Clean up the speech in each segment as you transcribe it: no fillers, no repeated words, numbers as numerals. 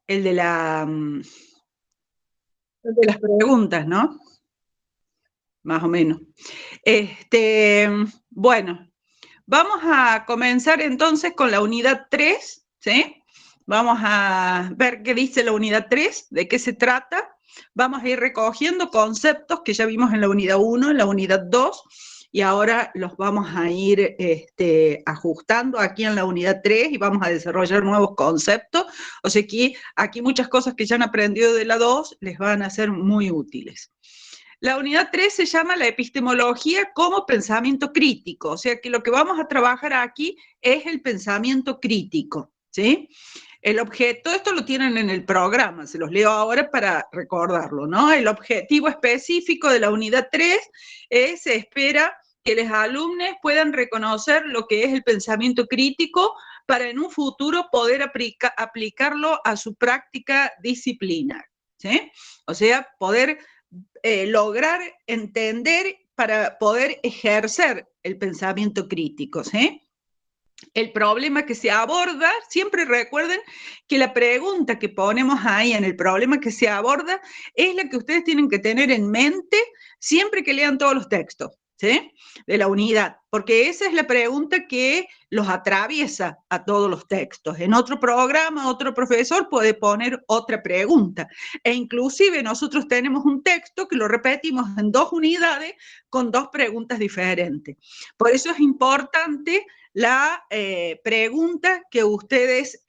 el de las preguntas, ¿no? Más o menos. Bueno, vamos a comenzar entonces con la unidad 3, ¿sí? Vamos a ver qué dice la unidad 3, de qué se trata. Vamos a ir recogiendo conceptos que ya vimos en la unidad 1, en la unidad 2, y ahora los vamos a ir ajustando aquí en la unidad 3 y vamos a desarrollar nuevos conceptos. O sea que aquí muchas cosas que ya han aprendido de la 2 les van a ser muy útiles. La unidad 3 se llama la epistemología como pensamiento crítico, o sea que lo que vamos a trabajar aquí es el pensamiento crítico, ¿sí? El objeto, esto lo tienen en el programa, se los leo ahora para recordarlo, ¿no? El objetivo específico de la unidad 3 es, se espera que los alumnos puedan reconocer lo que es el pensamiento crítico para en un futuro poder aplicarlo a su práctica disciplinar, ¿sí? O sea, poder lograr entender para poder ejercer el pensamiento crítico, ¿sí? El problema que se aborda, siempre recuerden que la pregunta que ponemos ahí en el problema que se aborda es la que ustedes tienen que tener en mente siempre que lean todos los textos, ¿sí? De la unidad, porque esa es la pregunta que los atraviesa a todos los textos. En otro programa, otro profesor puede poner otra pregunta, e inclusive nosotros tenemos un texto que lo repetimos en 2 unidades con 2 preguntas diferentes. Por eso es importante la pregunta que ustedes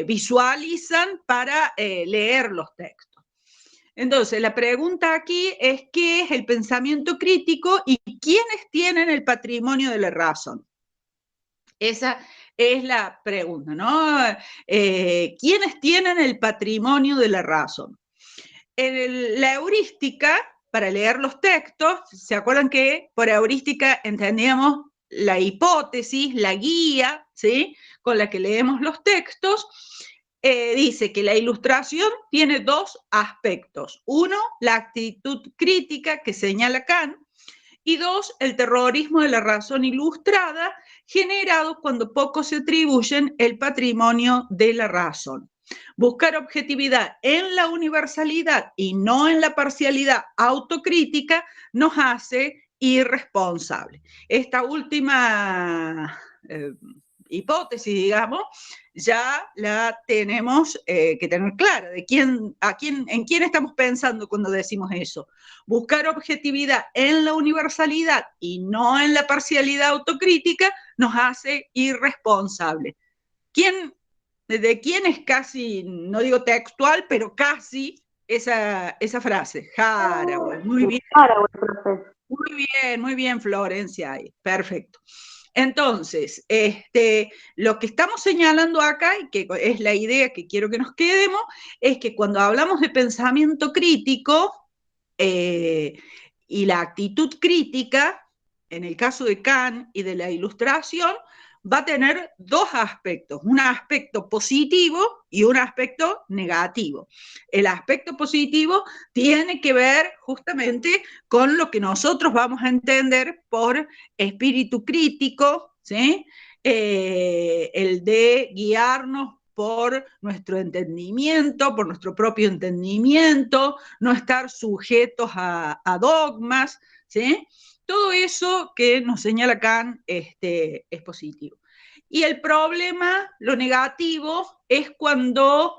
visualizan para leer los textos. Entonces, la pregunta aquí es ¿qué es el pensamiento crítico y quiénes tienen el patrimonio de la razón? Esa es la pregunta, ¿no? ¿Quiénes tienen el patrimonio de la razón? La heurística, para leer los textos, ¿se acuerdan que por heurística entendíamos la hipótesis, la guía, ¿sí? Con la que leemos los textos? Dice que la ilustración tiene 2 aspectos. Uno, la actitud crítica que señala Kant, y 2, el terrorismo de la razón ilustrada, generado cuando pocos se atribuyen el patrimonio de la razón. Buscar objetividad en la universalidad y no en la parcialidad autocrítica nos hace irresponsables. Esta última hipótesis, digamos, ya la tenemos que tener clara, de en quién estamos pensando cuando decimos eso. Buscar objetividad en la universalidad y no en la parcialidad autocrítica nos hace irresponsables. ¿De quién es casi, no digo textual, pero casi esa frase? Haraway, muy bien. Haraway, profe. Muy bien, Florencia, perfecto. Entonces, lo que estamos señalando acá, y que es la idea que quiero que nos quedemos, es que cuando hablamos de pensamiento crítico y la actitud crítica, en el caso de Kant y de la Ilustración, va a tener 2 aspectos, un aspecto positivo y un aspecto negativo. El aspecto positivo tiene que ver justamente con lo que nosotros vamos a entender por espíritu crítico, ¿sí? El de guiarnos por nuestro entendimiento, por nuestro propio entendimiento, no estar sujetos a dogmas, ¿sí? Todo eso que nos señala Kant es positivo. Y el problema, lo negativo, es cuando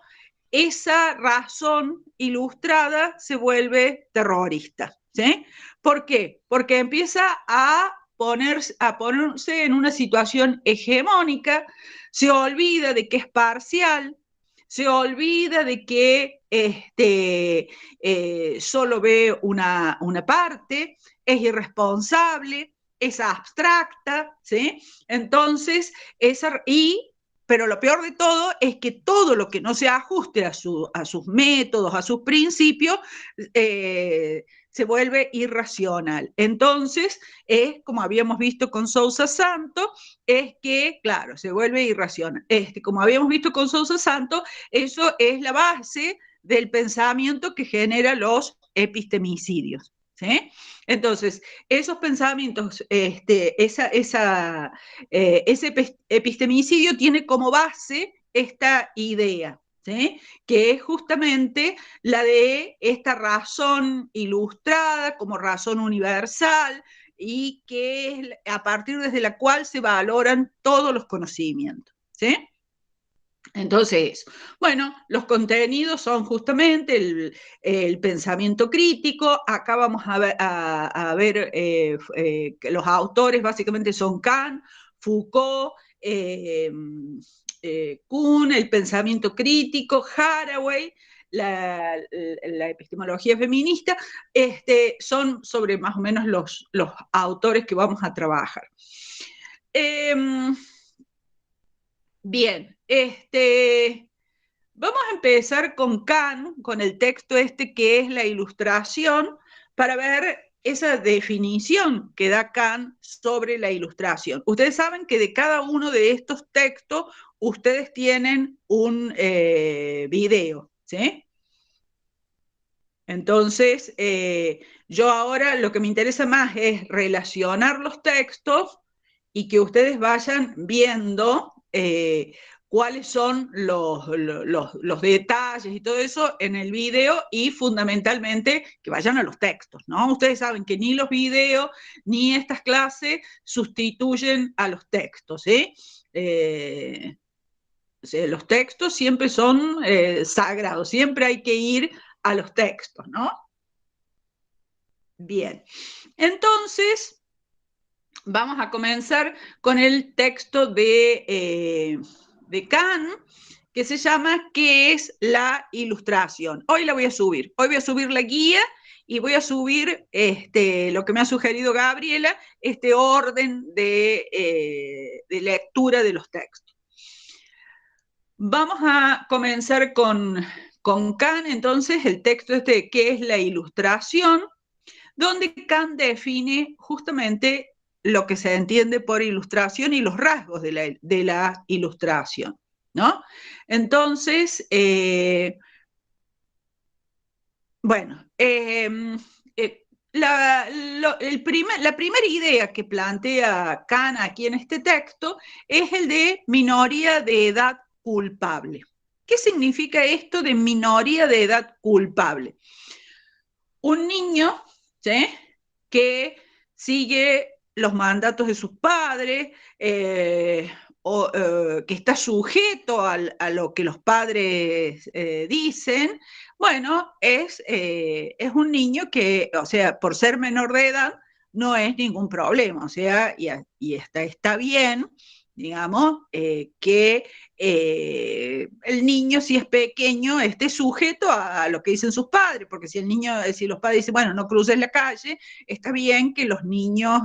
esa razón ilustrada se vuelve terrorista, ¿sí? ¿Por qué? Porque empieza a ponerse en una situación hegemónica, se olvida de que es parcial, se olvida de que solo ve una parte, es irresponsable, es abstracta, ¿sí? Entonces, pero lo peor de todo es que todo lo que no se ajuste a sus métodos, a sus principios, se vuelve irracional. Entonces, como habíamos visto con Sousa Santo, es que, claro, se vuelve irracional. Como habíamos visto con Sousa Santo, eso es la base del pensamiento que genera los epistemicidios, ¿sí? Entonces, esos pensamientos, ese epistemicidio tiene como base esta idea, ¿sí? Que es justamente la de esta razón ilustrada como razón universal y que es a partir desde la cual se valoran todos los conocimientos, ¿sí? Entonces, bueno, los contenidos son justamente el pensamiento crítico. Acá vamos a ver que los autores básicamente son Kant, Foucault, Kuhn, el pensamiento crítico, Haraway, la epistemología feminista, son sobre más o menos los autores que vamos a trabajar. Bien, vamos a empezar con Kant, con el texto que es la ilustración, para ver esa definición que da Kant sobre la ilustración. Ustedes saben que de cada uno de estos textos ustedes tienen un video, ¿sí? Entonces, yo ahora lo que me interesa más es relacionar los textos y que ustedes vayan viendo cuáles son los detalles y todo eso en el video y fundamentalmente que vayan a los textos, ¿no? Ustedes saben que ni los videos ni estas clases sustituyen a los textos, ¿sí? Los textos siempre son sagrados, siempre hay que ir a los textos, ¿no? Bien, entonces vamos a comenzar con el texto de Kant, que se llama ¿Qué es la ilustración? Hoy la voy a subir, hoy voy a subir la guía y voy a subir lo que me ha sugerido Gabriela, este orden de lectura de los textos. Vamos a comenzar con Kant, entonces, el texto ¿Qué es la ilustración? Donde Kant define justamente lo que se entiende por ilustración y los rasgos de la ilustración, ¿no? Entonces, bueno, la primera idea que plantea Kant aquí en este texto es el de minoría de edad culpable. ¿Qué significa esto de minoría de edad culpable? Un niño, ¿sí?, que sigue los mandatos de sus padres, que está sujeto a lo que los padres dicen, bueno, es un niño que, o sea, por ser menor de edad, no es ningún problema, o sea, y está bien, digamos, que el niño, si es pequeño, esté sujeto a lo que dicen sus padres, porque si el niño, si los padres dicen, bueno, no cruces la calle, está bien que los niños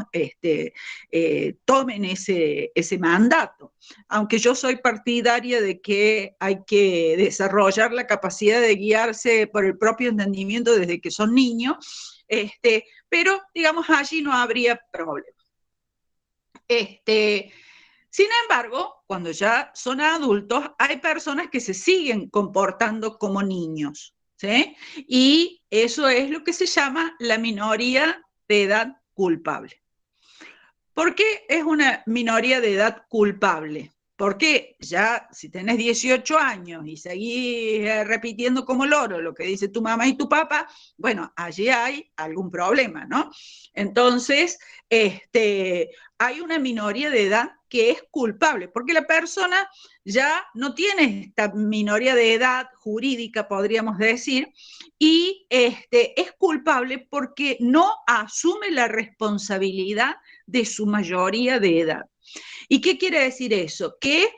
tomen ese mandato. Aunque yo soy partidaria de que hay que desarrollar la capacidad de guiarse por el propio entendimiento desde que son niños, pero digamos allí no habría problema. Sin embargo, cuando ya son adultos, hay personas que se siguen comportando como niños, ¿sí? Y eso es lo que se llama la minoría de edad culpable. ¿Por qué es una minoría de edad culpable? Porque ya si tenés 18 años y seguís repitiendo como loro lo que dice tu mamá y tu papá, bueno, allí hay algún problema, ¿no? Entonces, hay una minoría de edad que es culpable, porque la persona ya no tiene esta minoría de edad jurídica, podríamos decir, y es culpable porque no asume la responsabilidad de su mayoría de edad. ¿Y qué quiere decir eso? Que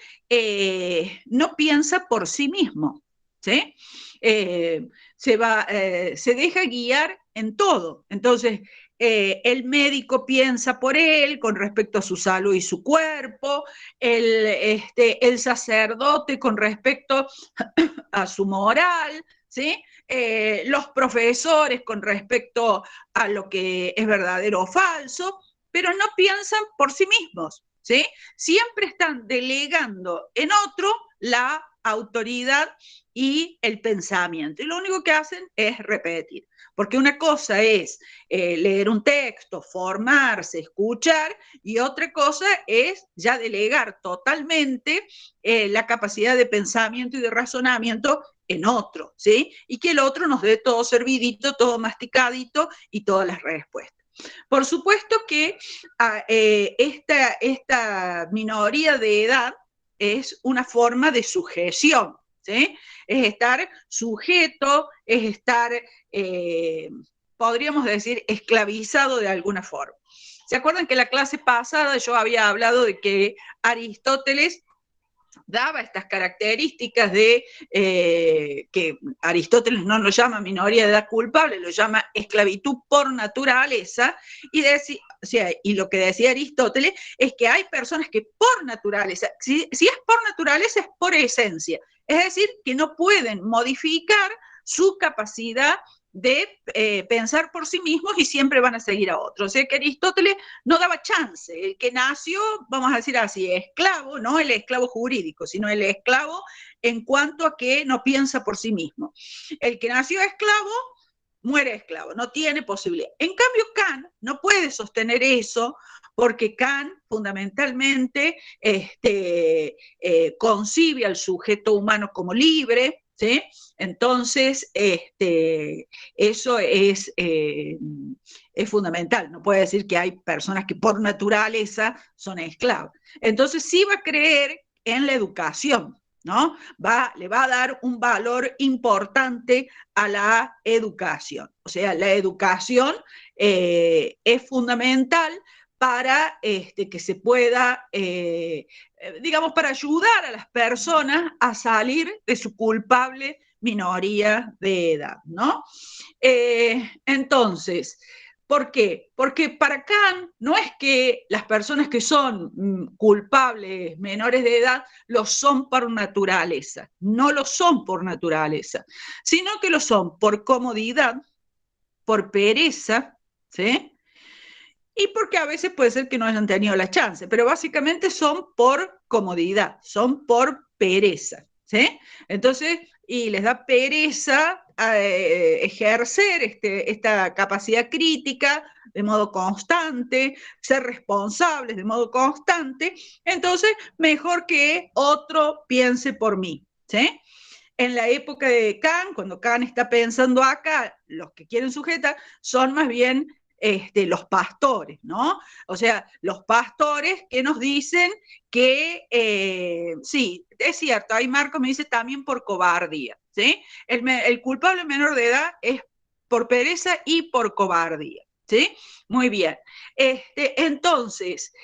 no piensa por sí mismo, ¿sí? Se deja guiar en todo. Entonces, el médico piensa por él con respecto a su salud y su cuerpo, el sacerdote con respecto a su moral, ¿sí? Los profesores con respecto a lo que es verdadero o falso, pero no piensan por sí mismos, ¿sí? Siempre están delegando en otro la autoridad y el pensamiento. Y lo único que hacen es repetir. Porque una cosa es leer un texto, formarse, escuchar, y otra cosa es ya delegar totalmente la capacidad de pensamiento y de razonamiento en otro, ¿sí? Y que el otro nos dé todo servidito, todo masticadito y todas las respuestas. Por supuesto que esta minoría de edad es una forma de sujeción, ¿sí? Es estar sujeto, es estar, podríamos decir, esclavizado de alguna forma. ¿Se acuerdan que la clase pasada yo había hablado de que Aristóteles daba estas características de que Aristóteles no lo llama minoría de edad culpable, lo llama esclavitud por naturaleza, y lo que decía Aristóteles es que hay personas que por naturaleza, si es por naturaleza, es por esencia, es decir, que no pueden modificar su capacidad de pensar por sí mismos y siempre van a seguir a otros. O sea que Aristóteles no daba chance. El que nació, vamos a decir así, esclavo, no el esclavo jurídico, sino el esclavo en cuanto a que no piensa por sí mismo. El que nació esclavo, muere esclavo, no tiene posibilidad. En cambio, Kant no puede sostener eso porque Kant fundamentalmente concibe al sujeto humano como libre, ¿sí? Entonces, eso es fundamental. No puede decir que hay personas que por naturaleza son esclavos. Entonces, sí va a creer en la educación, ¿no? Le va a dar un valor importante a la educación. O sea, la educación es fundamental para que se pueda, digamos, para ayudar a las personas a salir de su culpable minoría de edad, ¿no? Entonces, ¿por qué? Porque para Kant no es que las personas que son culpables menores de edad lo son por naturaleza, no lo son por naturaleza, sino que lo son por comodidad, por pereza, ¿sí? Y porque a veces puede ser que no hayan tenido la chance, pero básicamente son por comodidad, son por pereza, ¿sí? Entonces, y les da pereza ejercer esta capacidad crítica de modo constante, ser responsables de modo constante, entonces mejor que otro piense por mí, ¿sí? En la época de Kant, cuando Kant está pensando acá, los que quieren sujetar son más bien los pastores, ¿no? O sea, los pastores que nos dicen que, sí, es cierto, ahí Marco me dice también por cobardía, ¿sí? El culpable menor de edad es por pereza y por cobardía, ¿sí? Muy bien. Entonces,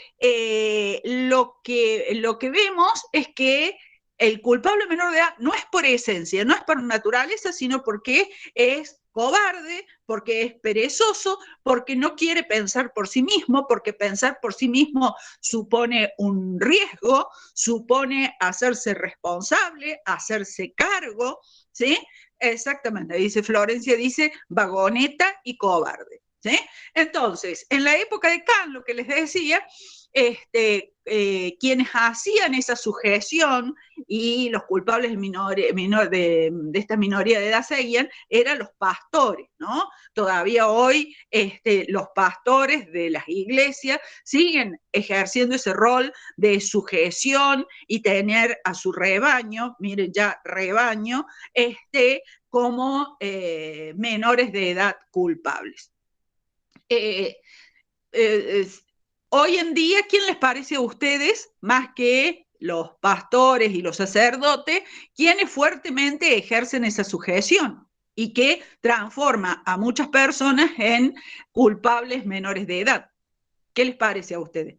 lo que vemos es que el culpable menor de edad no es por esencia, no es por naturaleza, sino porque es cobarde, porque es perezoso, porque no quiere pensar por sí mismo, porque pensar por sí mismo supone un riesgo, supone hacerse responsable, hacerse cargo, ¿sí? Exactamente, dice Florencia, dice vagoneta y cobarde, ¿sí? Entonces, en la época de Kant, lo que les decía, quienes hacían esa sujeción y los culpables de esta minoría de edad seguían, eran los pastores, ¿no? Todavía hoy los pastores de las iglesias siguen ejerciendo ese rol de sujeción y tener a su rebaño, miren ya rebaño, como menores de edad culpables. Hoy en día, ¿quién les parece a ustedes, más que los pastores y los sacerdotes, quienes fuertemente ejercen esa sujeción y que transforma a muchas personas en culpables menores de edad? ¿Qué les parece a ustedes?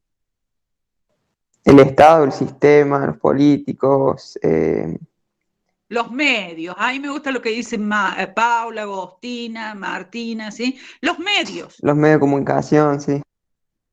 El Estado, el sistema, los políticos. Los medios, a mí me gusta lo que dicen Paula, Agostina, Martina, ¿sí? Los medios. Los medios de comunicación, sí.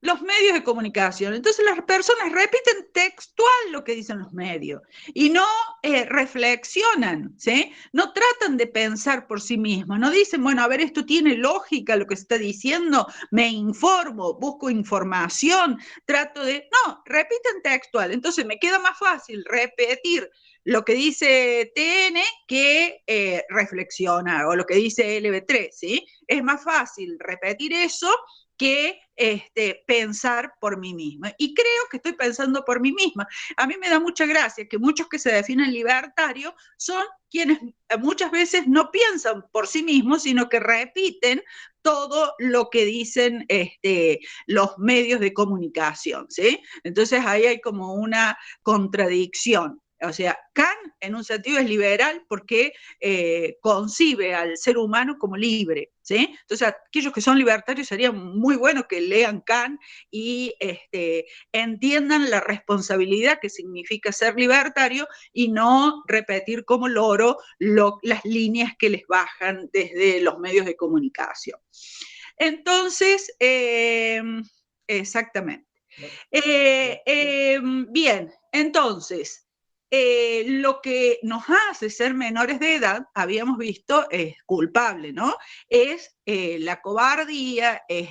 Los medios de comunicación. Entonces las personas repiten textual lo que dicen los medios y no reflexionan, ¿sí? No tratan de pensar por sí mismos, no dicen, bueno, a ver, esto tiene lógica lo que se está diciendo, me informo, busco información, trato de... No, repiten textual. Entonces me queda más fácil repetir lo que dice TN que reflexionar, o lo que dice LB3, ¿sí? Es más fácil repetir eso que pensar por mí misma. Y creo que estoy pensando por mí misma. A mí me da mucha gracia que muchos que se definen libertarios son quienes muchas veces no piensan por sí mismos, sino que repiten todo lo que dicen los medios de comunicación, ¿sí? Entonces ahí hay como una contradicción. O sea, Kant en un sentido es liberal porque concibe al ser humano como libre, ¿sí? Entonces aquellos que son libertarios sería muy bueno que lean Kant y entiendan la responsabilidad que significa ser libertario y no repetir como loro las líneas que les bajan desde los medios de comunicación. Entonces, exactamente. Bien, entonces, lo que nos hace ser menores de edad, habíamos visto, es culpable, ¿no? Es la cobardía, es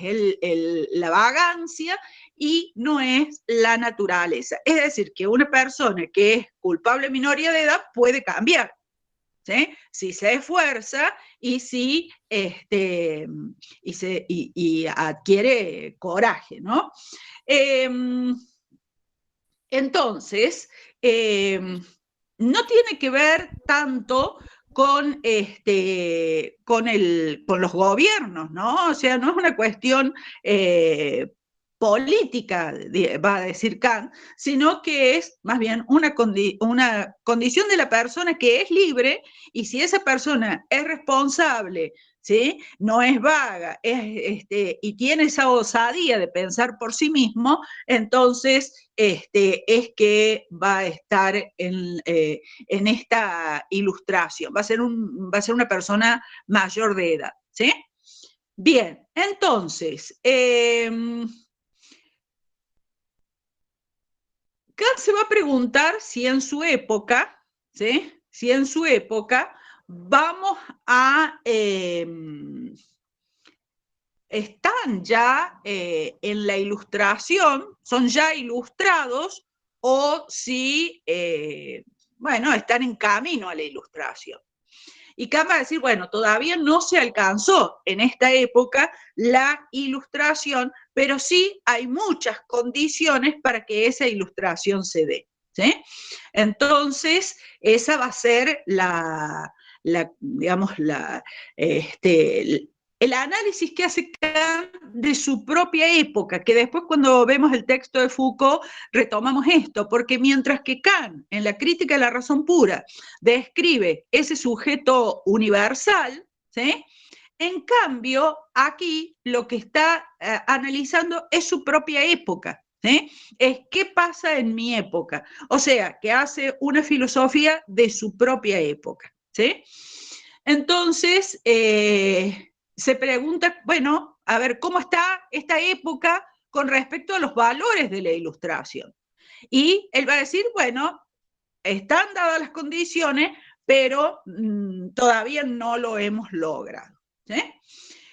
la vagancia y no es la naturaleza. Es decir, que una persona que es culpable minoría de edad puede cambiar, ¿sí? Si se esfuerza y si y adquiere coraje, ¿no? Entonces, no tiene que ver tanto con, con los gobiernos, ¿no? O sea, no es una cuestión política, va a decir Kant, sino que es más bien una condición de la persona que es libre, y si esa persona es responsable, ¿sí? No es vaga, y tiene esa osadía de pensar por sí mismo, entonces es que va a estar en esta ilustración, va a ser una persona mayor de edad, ¿sí? Bien, entonces, Kant se va a preguntar si en su época, ¿sí? Si en su época vamos a... están ya en la ilustración, son ya ilustrados, o si, bueno, están en camino a la ilustración. Y Kant va a decir, bueno, todavía no se alcanzó en esta época la ilustración, pero sí hay muchas condiciones para que esa ilustración se dé, ¿sí? Entonces, esa va a ser digamos, el análisis que hace Kant de su propia época, que después cuando vemos el texto de Foucault retomamos esto, porque mientras que Kant, en la crítica de la razón pura, describe ese sujeto universal, ¿sí? En cambio, aquí lo que está analizando es su propia época, ¿sí? Es qué pasa en mi época, o sea, que hace una filosofía de su propia época, ¿sí? Entonces, se pregunta, bueno, a ver, ¿cómo está esta época con respecto a los valores de la ilustración? Y él va a decir, bueno, están dadas las condiciones, pero todavía no lo hemos logrado, ¿sí?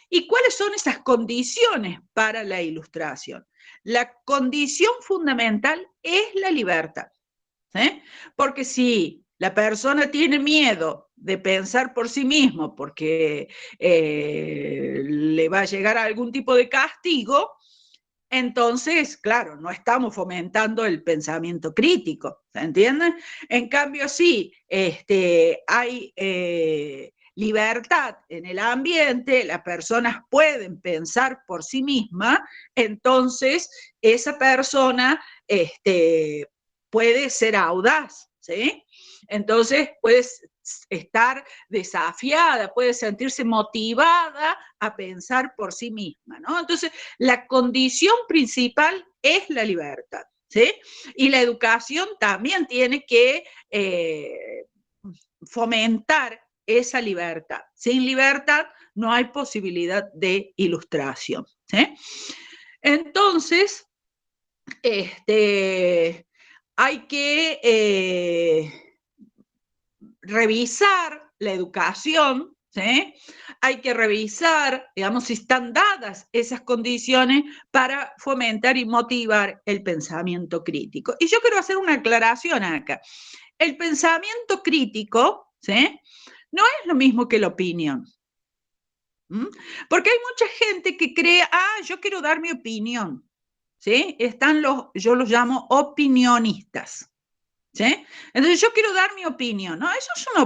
¿Y cuáles son esas condiciones para la ilustración? La condición fundamental es la libertad, ¿sí? Porque si la persona tiene miedo de pensar por sí mismo porque le va a llegar algún tipo de castigo, entonces, claro, no estamos fomentando el pensamiento crítico, ¿se entiende? En cambio, sí, hay libertad en el ambiente, las personas pueden pensar por sí mismas, entonces esa persona puede ser audaz, ¿sí? Entonces puede estar desafiada, puede sentirse motivada a pensar por sí misma, ¿no? Entonces, la condición principal es la libertad, ¿sí? Y la educación también tiene que fomentar esa libertad. Sin libertad no hay posibilidad de ilustración, ¿sí? Entonces, hay que revisar la educación, ¿sí? Hay que revisar, digamos, si están dadas esas condiciones para fomentar y motivar el pensamiento crítico. Y yo quiero hacer una aclaración acá. el pensamiento crítico, ¿sí?, no es lo mismo que la opinión. Porque hay mucha gente que cree, yo quiero dar mi opinión, ¿sí? Están yo los llamo opinionistas, ¿sí? Entonces yo quiero dar mi opinión, ¿no? Eso es una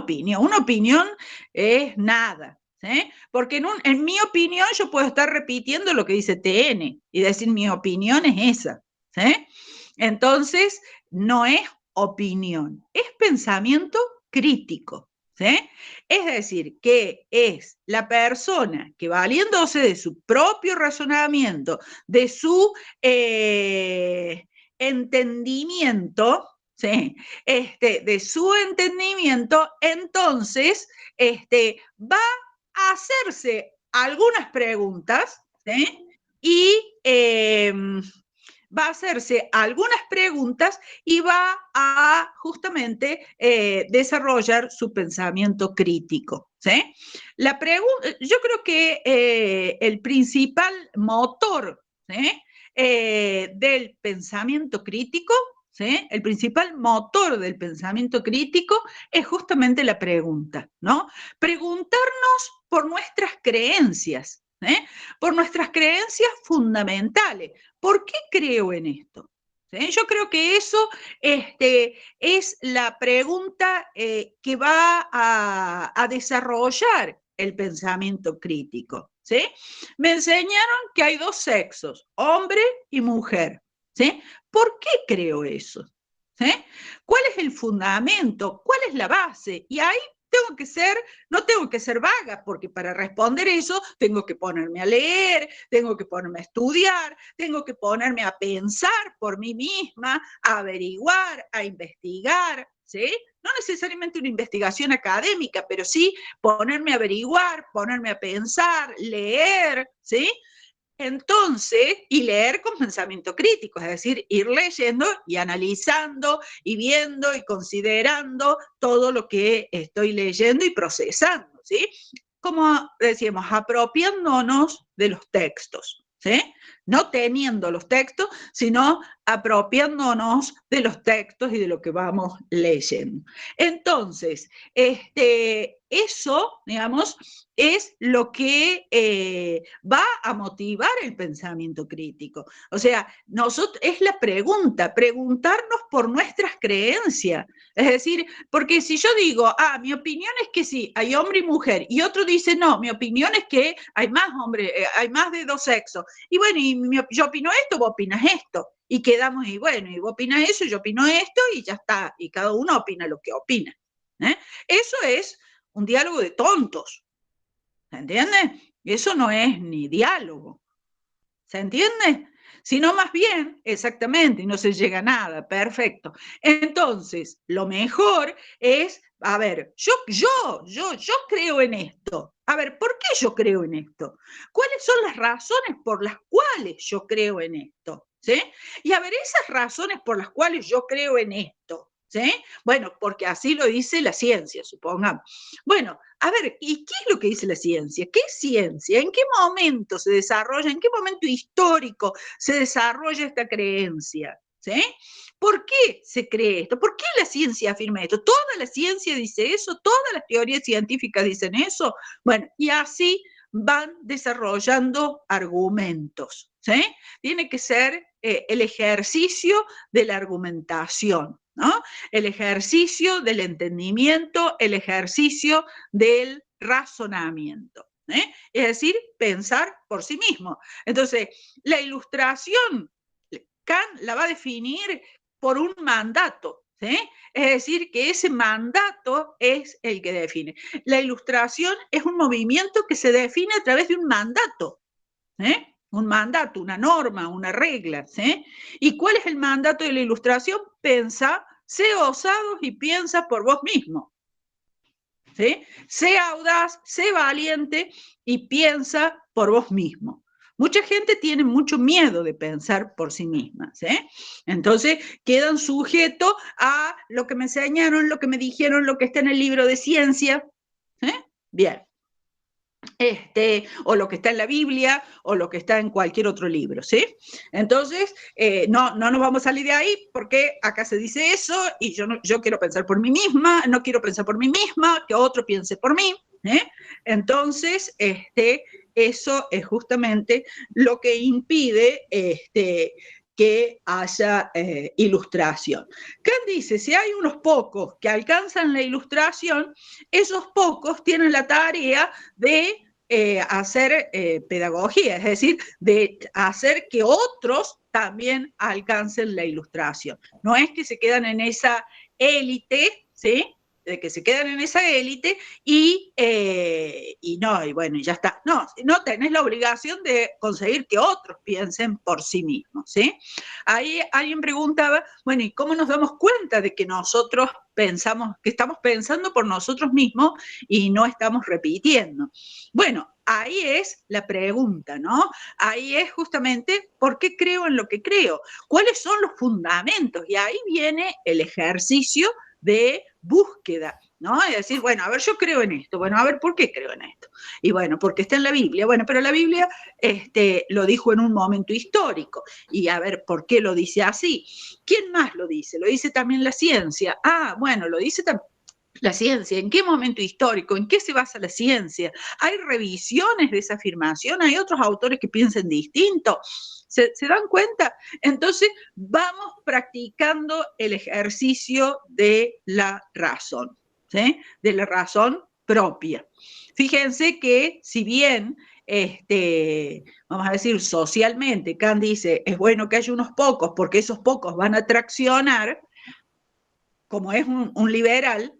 opinión es nada, ¿sí? Porque en mi opinión yo puedo estar repitiendo lo que dice TN y decir mi opinión es esa, ¿sí? Entonces no es opinión, es pensamiento crítico, ¿sí? Es decir, que es la persona que valiéndose de su propio razonamiento, de su entendimiento, ¿sí?, de su entendimiento, entonces va a hacerse algunas preguntas, ¿sí?, y va a hacerse algunas preguntas y va a justamente desarrollar su pensamiento crítico, ¿sí? Yo creo que el principal motor, ¿sí?, del pensamiento crítico, ¿sí?, el principal motor del pensamiento crítico es justamente la pregunta, ¿no? Preguntarnos por nuestras creencias, por nuestras creencias fundamentales. ¿Por qué creo en esto? ¿Sí? Yo creo que eso es la pregunta que va a desarrollar el pensamiento crítico, ¿sí? Me enseñaron que hay dos sexos, hombre y mujer, ¿sí? ¿Por qué creo eso? ¿Sí? ¿Cuál es el fundamento? ¿Cuál es la base? Y ahí no tengo que ser vaga, porque para responder eso tengo que ponerme a leer, tengo que ponerme a estudiar, tengo que ponerme a pensar por mí misma, a averiguar, a investigar, ¿sí? No necesariamente una investigación académica, pero sí ponerme a averiguar, ponerme a pensar, leer, ¿sí? Entonces, y leer con pensamiento crítico, es decir, ir leyendo y analizando y viendo y considerando todo lo que estoy leyendo y procesando, ¿sí? Como decíamos, apropiándonos de los textos, ¿sí? No teniendo los textos, sino apropiándonos de los textos y de lo que vamos leyendo. Entonces, eso, digamos, es lo que va a motivar el pensamiento crítico. O sea, es la preguntarnos por nuestras creencias. Es decir, porque si yo digo, mi opinión es que sí, hay hombre y mujer, y otro dice, no, mi opinión es que hay más hombres, hay más de dos sexos. Y bueno, yo opino esto, vos opinas esto. Y quedamos, y bueno, y vos opinas eso, yo opino esto, y ya está. Y cada uno opina lo que opina. Eso es un diálogo de tontos. ¿Se entiende? Eso no es ni diálogo. ¿Se entiende? Sino más bien, exactamente, y no se llega a nada, perfecto. Entonces, lo mejor es, a ver, yo creo en esto. A ver, ¿por qué yo creo en esto? ¿Cuáles son las razones por las cuales yo creo en esto? ¿Sí? Y a ver, esas razones por las cuales yo creo en esto, ¿sí? Bueno, porque así lo dice la ciencia, supongamos. Bueno, a ver, ¿y qué es lo que dice la ciencia? ¿Qué es ciencia? ¿En qué momento se desarrolla? ¿En qué momento histórico se desarrolla esta creencia? ¿Sí? ¿Por qué se cree esto? ¿Por qué la ciencia afirma esto? ¿Toda la ciencia dice eso? ¿Todas las teorías científicas dicen eso? Bueno, y así van desarrollando argumentos, ¿sí? Tiene que ser el ejercicio de la argumentación, ¿no? El ejercicio del entendimiento, el ejercicio del razonamiento, es decir, pensar por sí mismo. Entonces, la ilustración, Kant la va a definir por un mandato, ¿sí? Es decir, que ese mandato es el que define. La ilustración es un movimiento que se define a través de un mandato, un mandato, una norma, una regla, ¿sí? ¿Y cuál es el mandato de la ilustración? Pensa, sé osado y piensa por vos mismo, ¿sí? Sé audaz, sé valiente y piensa por vos mismo. Mucha gente tiene mucho miedo de pensar por sí misma, ¿sí? Entonces quedan sujetos a lo que me enseñaron, lo que me dijeron, lo que está en el libro de ciencia, ¿sí? Bien. o lo que está en la Biblia, o lo que está en cualquier otro libro, ¿sí? Entonces, no nos vamos a salir de ahí, porque acá se dice eso, y yo quiero pensar por mí misma, no quiero pensar por mí misma, que otro piense por mí, ¿eh? Entonces, eso es justamente lo que impide que haya ilustración. Kant dice, si hay unos pocos que alcanzan la ilustración, esos pocos tienen la tarea de hacer pedagogía, es decir, de hacer que otros también alcancen la ilustración. No es que se quedan en esa élite, ¿sí? De que se quedan en esa élite y bueno, ya está. No tenés la obligación de conseguir que otros piensen por sí mismos, ¿sí? Ahí alguien preguntaba, bueno, ¿y cómo nos damos cuenta de que nosotros pensamos, que estamos pensando por nosotros mismos y no estamos repitiendo? Bueno, ahí es la pregunta, ¿no? Ahí es justamente por qué creo en lo que creo, cuáles son los fundamentos, y ahí viene el ejercicio de búsqueda, ¿no? Es decir, bueno, a ver, yo creo en esto, bueno, a ver, ¿por qué creo en esto? Y bueno, porque está en la Biblia, bueno, pero la Biblia lo dijo en un momento histórico, y a ver, ¿por qué lo dice así? ¿Quién más lo dice? Lo dice también la ciencia. Ah, bueno, lo dice también la ciencia, ¿en qué momento histórico? ¿En qué se basa la ciencia? ¿Hay revisiones de esa afirmación? ¿Hay otros autores que piensen distinto? ¿Se dan cuenta? Entonces, vamos practicando el ejercicio de la razón, ¿sí? De la razón propia. Fíjense que si bien, vamos a decir, socialmente, Kant dice, es bueno que haya unos pocos porque esos pocos van a traccionar, como es un liberal,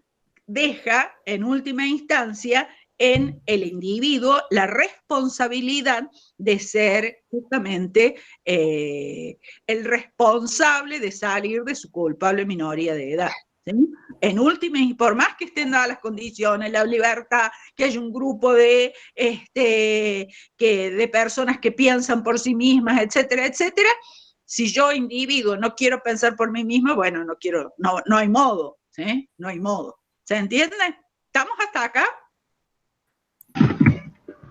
deja en última instancia en el individuo la responsabilidad de ser justamente el responsable de salir de su culpable minoría de edad. ¿Sí? En última, y por más que estén dadas las condiciones, la libertad, que haya un grupo de personas que piensan por sí mismas, etcétera, etcétera, si yo, individuo, no quiero pensar por mí mismo, bueno, no hay modo, ¿sí? No hay modo. ¿Se entiende? ¿Estamos hasta acá?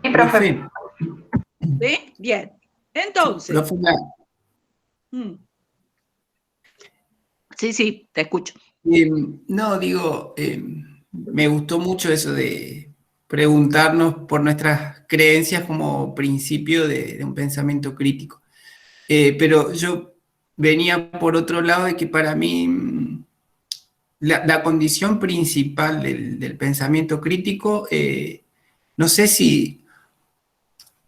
Sí, profe. ¿Sí? Bien. Entonces. Profe, Sí, te escucho. no, digo, me gustó mucho eso de preguntarnos por nuestras creencias como principio de un pensamiento crítico. Pero yo venía por otro lado de que para mí la condición principal del pensamiento crítico, no sé si,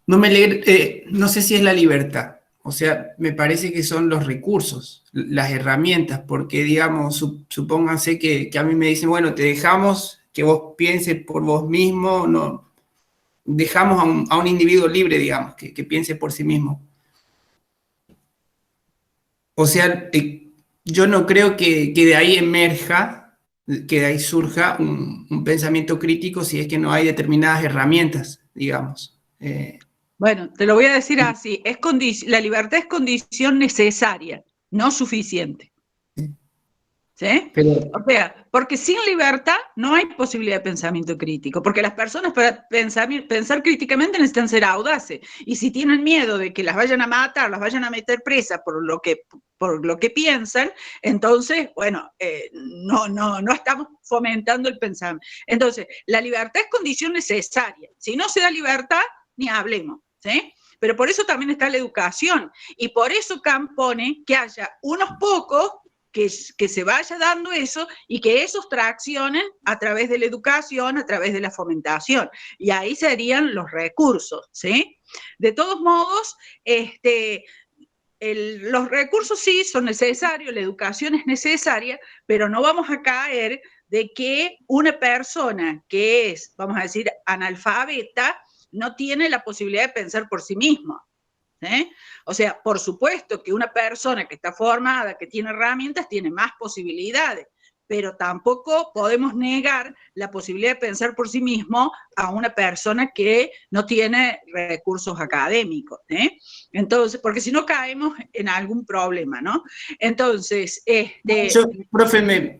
no sé si es la libertad. O sea, me parece que son los recursos, las herramientas, porque digamos, supónganse que a mí me dicen, bueno, te dejamos que vos pienses por vos mismo, no, dejamos a un individuo libre, digamos, que piense por sí mismo. O sea, yo no creo que de ahí emerja, que de ahí surja un pensamiento crítico si es que no hay determinadas herramientas, digamos. Bueno, te lo voy a decir así, la libertad es condición necesaria, no suficiente. ¿Sí? O sea, porque sin libertad no hay posibilidad de pensamiento crítico, porque las personas para pensar críticamente necesitan ser audaces, y si tienen miedo de que las vayan a matar, las vayan a meter presa por lo que piensan, entonces, bueno, no estamos fomentando el pensamiento. Entonces, la libertad es condición necesaria. Si no se da libertad, ni hablemos, ¿sí? Pero por eso también está la educación, y por eso Kant pone que haya unos pocos que se vaya dando eso y que esos traccionen a través de la educación, a través de la fomentación. Y ahí serían los recursos, ¿sí? De todos modos, los recursos sí son necesarios, la educación es necesaria, pero no vamos a caer de que una persona que es, vamos a decir, analfabeta, no tiene la posibilidad de pensar por sí mismo. ¿Eh? O sea, por supuesto que una persona que está formada, que tiene herramientas, tiene más posibilidades, pero tampoco podemos negar la posibilidad de pensar por sí mismo a una persona que no tiene recursos académicos, ¿eh? Entonces, porque si no caemos en algún problema, ¿no? Entonces, profe,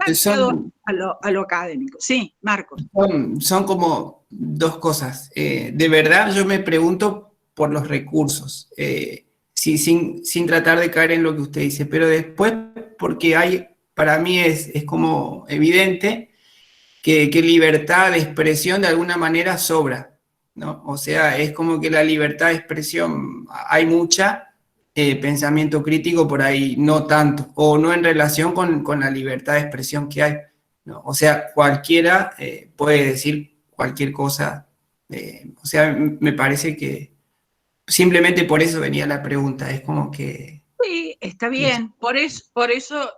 a lo académico. Sí, Marcos. Son como dos cosas. De verdad yo me pregunto por los recursos, sin tratar de caer en lo que usted dice, pero después porque para mí es como evidente que libertad de expresión de alguna manera sobra, ¿no? O sea, es como que la libertad de expresión hay mucha, pensamiento crítico por ahí no tanto, o no en relación con la libertad de expresión que hay, ¿no? O sea, cualquiera puede decir cualquier cosa, o sea, me parece que simplemente por eso venía la pregunta, es como que... Sí, está bien. Por eso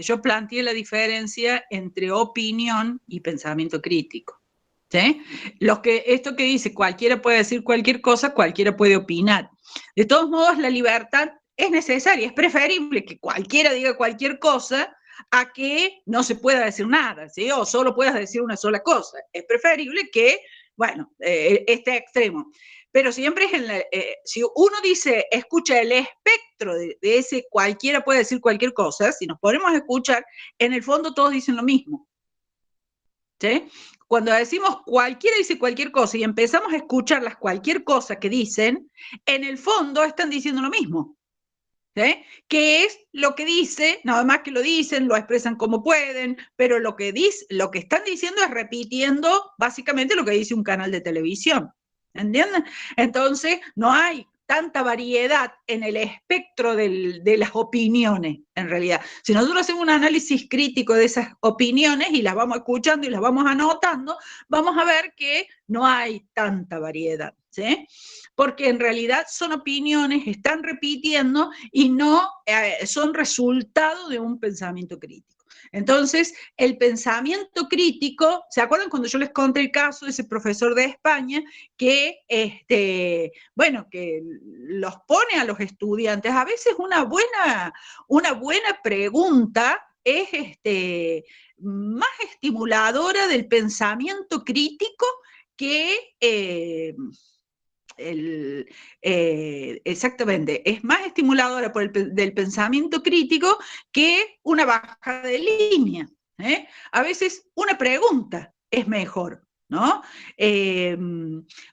yo planteé la diferencia entre opinión y pensamiento crítico. ¿Sí? Esto que dice, cualquiera puede decir cualquier cosa, cualquiera puede opinar. De todos modos, la libertad es necesaria, es preferible que cualquiera diga cualquier cosa a que no se pueda decir nada, ¿sí? O solo puedas decir una sola cosa. Es preferible que, bueno, este extremo. Pero siempre es si uno dice, escucha el espectro de ese cualquiera puede decir cualquier cosa, si nos ponemos a escuchar, en el fondo todos dicen lo mismo. ¿Sí? Cuando decimos cualquiera dice cualquier cosa y empezamos a escuchar las cualquier cosa que dicen, en el fondo están diciendo lo mismo. ¿Sí? ¿Qué es lo que dice? Nada más que lo dicen, lo expresan como pueden, pero lo que están diciendo es repitiendo básicamente lo que dice un canal de televisión. ¿Entienden? Entonces, no hay tanta variedad en el espectro de las opiniones, en realidad. Si nosotros hacemos un análisis crítico de esas opiniones y las vamos escuchando y las vamos anotando, vamos a ver que no hay tanta variedad, ¿sí? Porque en realidad son opiniones, están repitiendo y no son resultado de un pensamiento crítico. Entonces, el pensamiento crítico, ¿se acuerdan cuando yo les conté el caso de ese profesor de España que, bueno, que los pone a los estudiantes? A veces una buena pregunta es más estimuladora del pensamiento crítico que exactamente, es más estimuladora del pensamiento crítico que una baja de línea. A veces una pregunta es mejor, ¿no?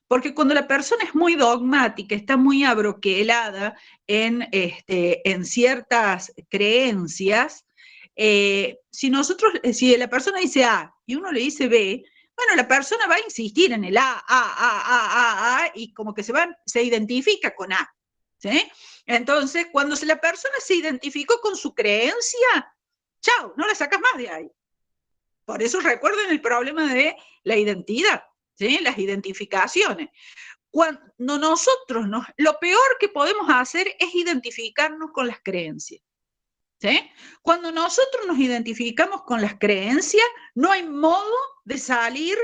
Porque cuando la persona es muy dogmática, está muy abroquelada en ciertas creencias, si la persona dice A y uno le dice B, bueno, la persona va a insistir en el A, y como que se identifica con A, ¿sí? Entonces, cuando la persona se identificó con su creencia, chao, no la sacas más de ahí. Por eso recuerden el problema de la identidad, ¿sí? Las identificaciones. Cuando nosotros, lo peor que podemos hacer es identificarnos con las creencias. ¿Sí? Cuando nosotros nos identificamos con las creencias, no hay modo de salir,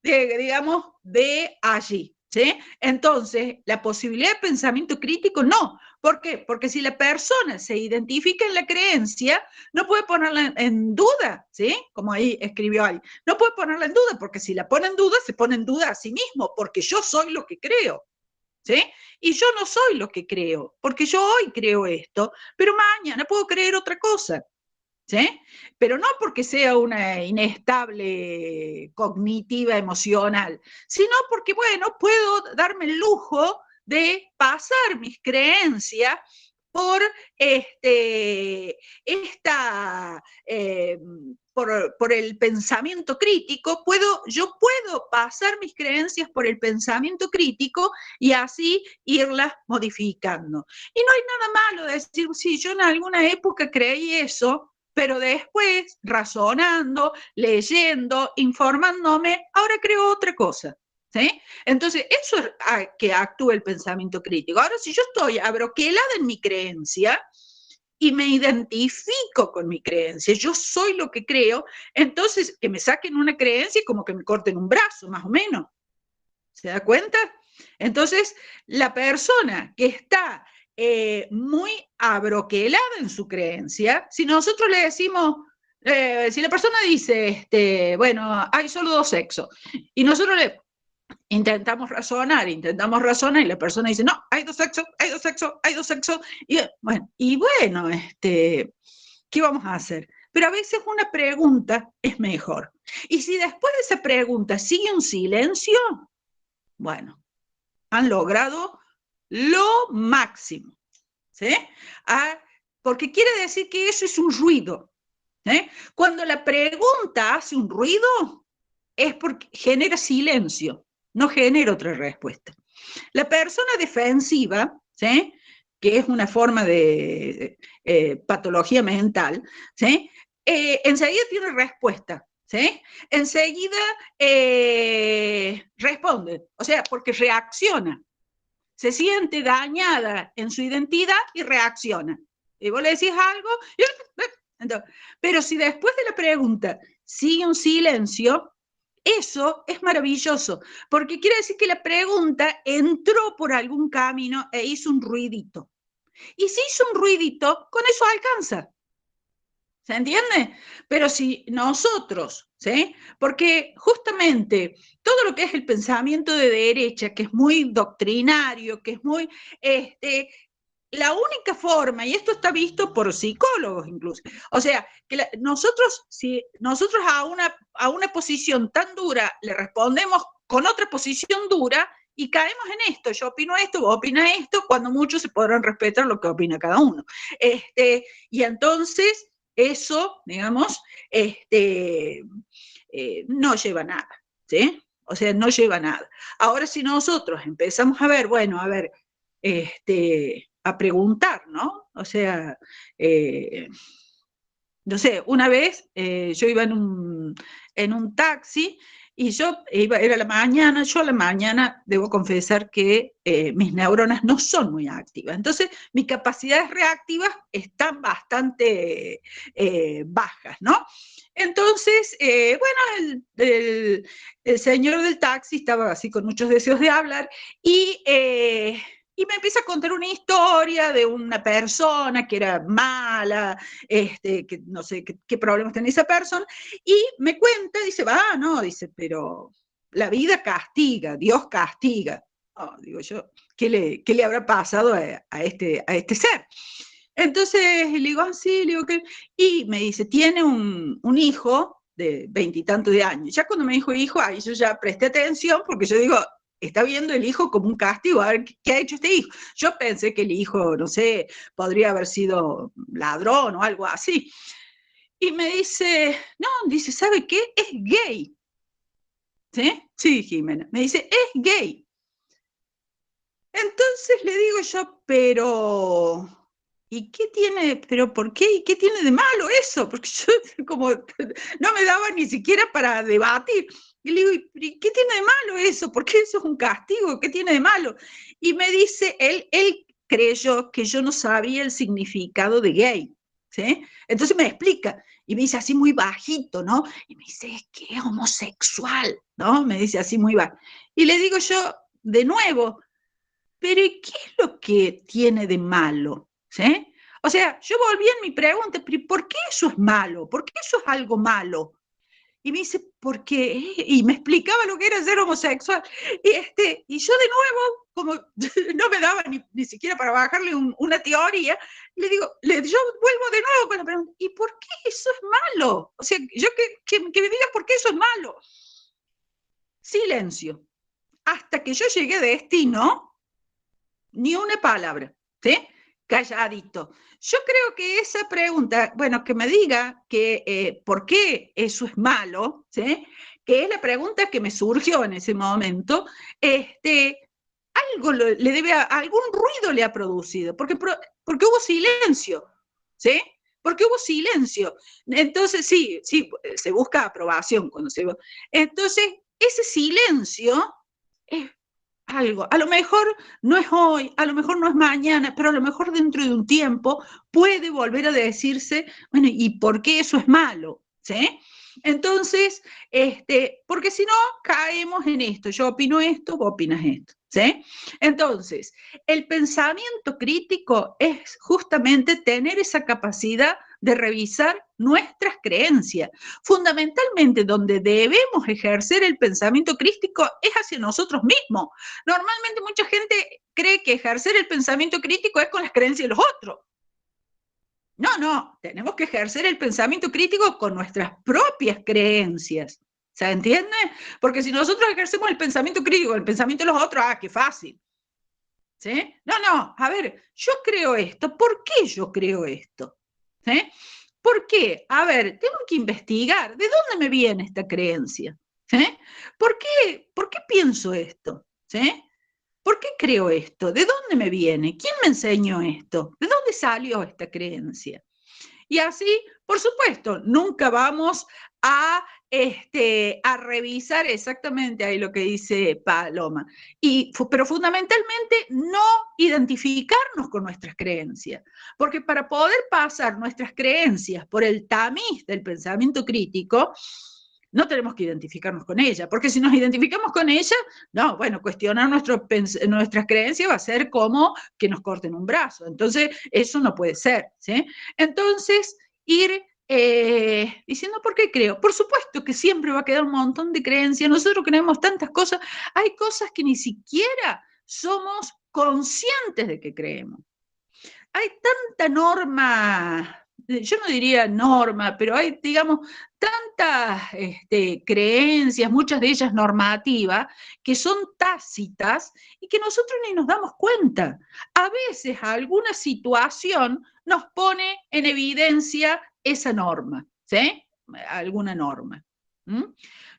digamos, de allí. ¿Sí? Entonces, la posibilidad de pensamiento crítico, no. ¿Por qué? Porque si la persona se identifica en la creencia, no puede ponerla en duda, ¿sí? Como ahí escribió alguien. No puede ponerla en duda, porque si la pone en duda, se pone en duda a sí mismo, porque yo soy lo que creo. ¿Sí? Y yo no soy lo que creo, porque yo hoy creo esto, pero mañana puedo creer otra cosa. ¿Sí? Pero no porque sea una inestable cognitiva emocional, sino porque, bueno, puedo darme el lujo de pasar mis creencias por por el pensamiento crítico, yo puedo pasar mis creencias por el pensamiento crítico y así irlas modificando. Y no hay nada malo de decir, sí, yo en alguna época creí eso, pero después, razonando, leyendo, informándome, ahora creo otra cosa. ¿Sí? Entonces, eso es que actúa el pensamiento crítico. Ahora, si yo estoy abroquelada en mi creencia y me identifico con mi creencia, yo soy lo que creo, entonces que me saquen una creencia y como que me corten un brazo, más o menos. ¿Se da cuenta? Entonces, la persona que está muy abroquelada en su creencia, si nosotros le decimos, si la persona dice, bueno, hay solo dos sexos, y nosotros le intentamos razonar, y la persona dice, no, hay dos sexos, hay dos sexos, hay dos sexos, y bueno, ¿qué vamos a hacer? pero a veces una pregunta es mejor. Y si después de esa pregunta sigue un silencio, bueno, han logrado lo máximo, ¿sí? Porque quiere decir que eso es un ruido. Cuando la pregunta hace un ruido, es porque genera silencio, no genera otra respuesta. La persona defensiva, ¿sí?, que es una forma de patología mental, ¿sí?, enseguida tiene respuesta, ¿sí? Enseguida responde, o sea, porque reacciona, se siente dañada en su identidad y reacciona. Y vos le decís algo, entonces, pero si después de la pregunta sigue un silencio, eso es maravilloso, porque quiere decir que la pregunta entró por algún camino e hizo un ruidito. Y si hizo un ruidito, con eso alcanza. ¿Se entiende? Pero si nosotros, ¿sí? Porque justamente todo lo que es el pensamiento de derecha, que es muy doctrinario, que es muy, la única forma, y esto está visto por psicólogos incluso, o sea, que nosotros, si nosotros a una posición tan dura le respondemos con otra posición dura y caemos en esto, yo opino esto, vos opinas esto, cuando muchos se podrán respetar lo que opina cada uno. Y entonces eso, digamos, no lleva a nada, ¿sí? O sea, no lleva a nada. Ahora, si nosotros empezamos a ver, bueno, a ver, a preguntar, ¿no? O sea, no sé, una vez yo iba en un taxi y era la mañana, yo a la mañana debo confesar que mis neuronas no son muy activas, entonces mis capacidades reactivas están bastante bajas, ¿no? Entonces, bueno, el señor del taxi estaba así con muchos deseos de hablar y me empieza a contar una historia de una persona que era mala, que no sé qué problemas tenía esa persona, y me cuenta, dice, no, dice, pero la vida castiga, Dios castiga. Oh, digo yo, ¿qué le habrá pasado a este ser? Entonces le digo, sí, le digo que. Y me dice, tiene un hijo de 20 y tantos de años. Ya cuando me dijo hijo, ahí yo ya presté atención, porque yo digo, está viendo el hijo como un castigo, a ver qué ha hecho este hijo. Yo pensé que el hijo, no sé, podría haber sido ladrón o algo así. Y me dice, no, dice, ¿sabe qué? Es gay. ¿Sí? Sí, Jimena. Me dice, es gay. Entonces le digo yo, pero, ¿y qué tiene, pero por qué, y qué tiene de malo eso? Porque yo como no me daba ni siquiera para debatir. Y le digo, ¿y qué tiene de malo eso? ¿Por qué eso es un castigo? ¿Qué tiene de malo? Y me dice, él creyó que yo no sabía el significado de gay, ¿sí? Entonces me explica, y me dice así muy bajito, ¿no? Y me dice, es que es homosexual, ¿no? Me dice así muy bajo. Y le digo yo, de nuevo, pero ¿y qué es lo que tiene de malo? ¿Sí? O sea, yo volví en mi pregunta, pero ¿por qué eso es malo? ¿Por qué eso es algo malo? Y me dice, ¿por qué? Y me explicaba lo que era ser homosexual. Y yo de nuevo, como no me daba ni siquiera para bajarle una teoría, le digo, yo vuelvo de nuevo con la pregunta, ¿y por qué eso es malo? O sea, yo que me digas por qué eso es malo. Silencio. Hasta que yo llegué a destino, ni una palabra, ¿sí? Calladito. Yo creo que esa pregunta, bueno, que me diga que por qué eso es malo, ¿sí? Que es la pregunta que me surgió en ese momento, algo le debe, algún ruido le ha producido, porque hubo silencio, ¿sí? Porque hubo silencio. Entonces, sí, se busca aprobación cuando se. Entonces, ese silencio es algo. A lo mejor no es hoy, a lo mejor no es mañana, pero a lo mejor dentro de un tiempo puede volver a decirse, bueno, ¿y por qué eso es malo? ¿Sí? Entonces, porque si no, caemos en esto. Yo opino esto, vos opinas esto. ¿Sí? Entonces, el pensamiento crítico es justamente tener esa capacidad de revisar nuestras creencias. Fundamentalmente, donde debemos ejercer el pensamiento crítico es hacia nosotros mismos. Normalmente mucha gente cree que ejercer el pensamiento crítico es con las creencias de los otros. No, tenemos que ejercer el pensamiento crítico con nuestras propias creencias. ¿Se entiende? Porque si nosotros ejercemos el pensamiento crítico, el pensamiento de los otros, qué fácil. ¿Sí? No, a ver, yo creo esto, ¿por qué yo creo esto? ¿Sí? ¿Por qué? A ver, tengo que investigar, ¿de dónde me viene esta creencia? ¿Sí? ¿Por qué pienso esto? ¿Sí? ¿Por qué creo esto? ¿De dónde me viene? ¿Quién me enseñó esto? ¿De dónde salió esta creencia? Y así, por supuesto, nunca vamos a, a revisar exactamente ahí lo que dice Paloma. Pero fundamentalmente no identificarnos con nuestras creencias, porque para poder pasar nuestras creencias por el tamiz del pensamiento crítico, no tenemos que identificarnos con ella, porque si nos identificamos con ella, no, bueno, cuestionar nuestras creencias va a ser como que nos corten un brazo. Entonces, eso no puede ser, ¿sí? Entonces, ir diciendo por qué creo. Por supuesto que siempre va a quedar un montón de creencias. Nosotros creemos tantas cosas. Hay cosas que ni siquiera somos conscientes de que creemos. Hay tanta norma, yo no diría norma, pero hay, digamos, tantas creencias, muchas de ellas normativas, que son tácitas y que nosotros ni nos damos cuenta. A veces alguna situación nos pone en evidencia esa norma, ¿sí? Alguna norma. ¿Mm?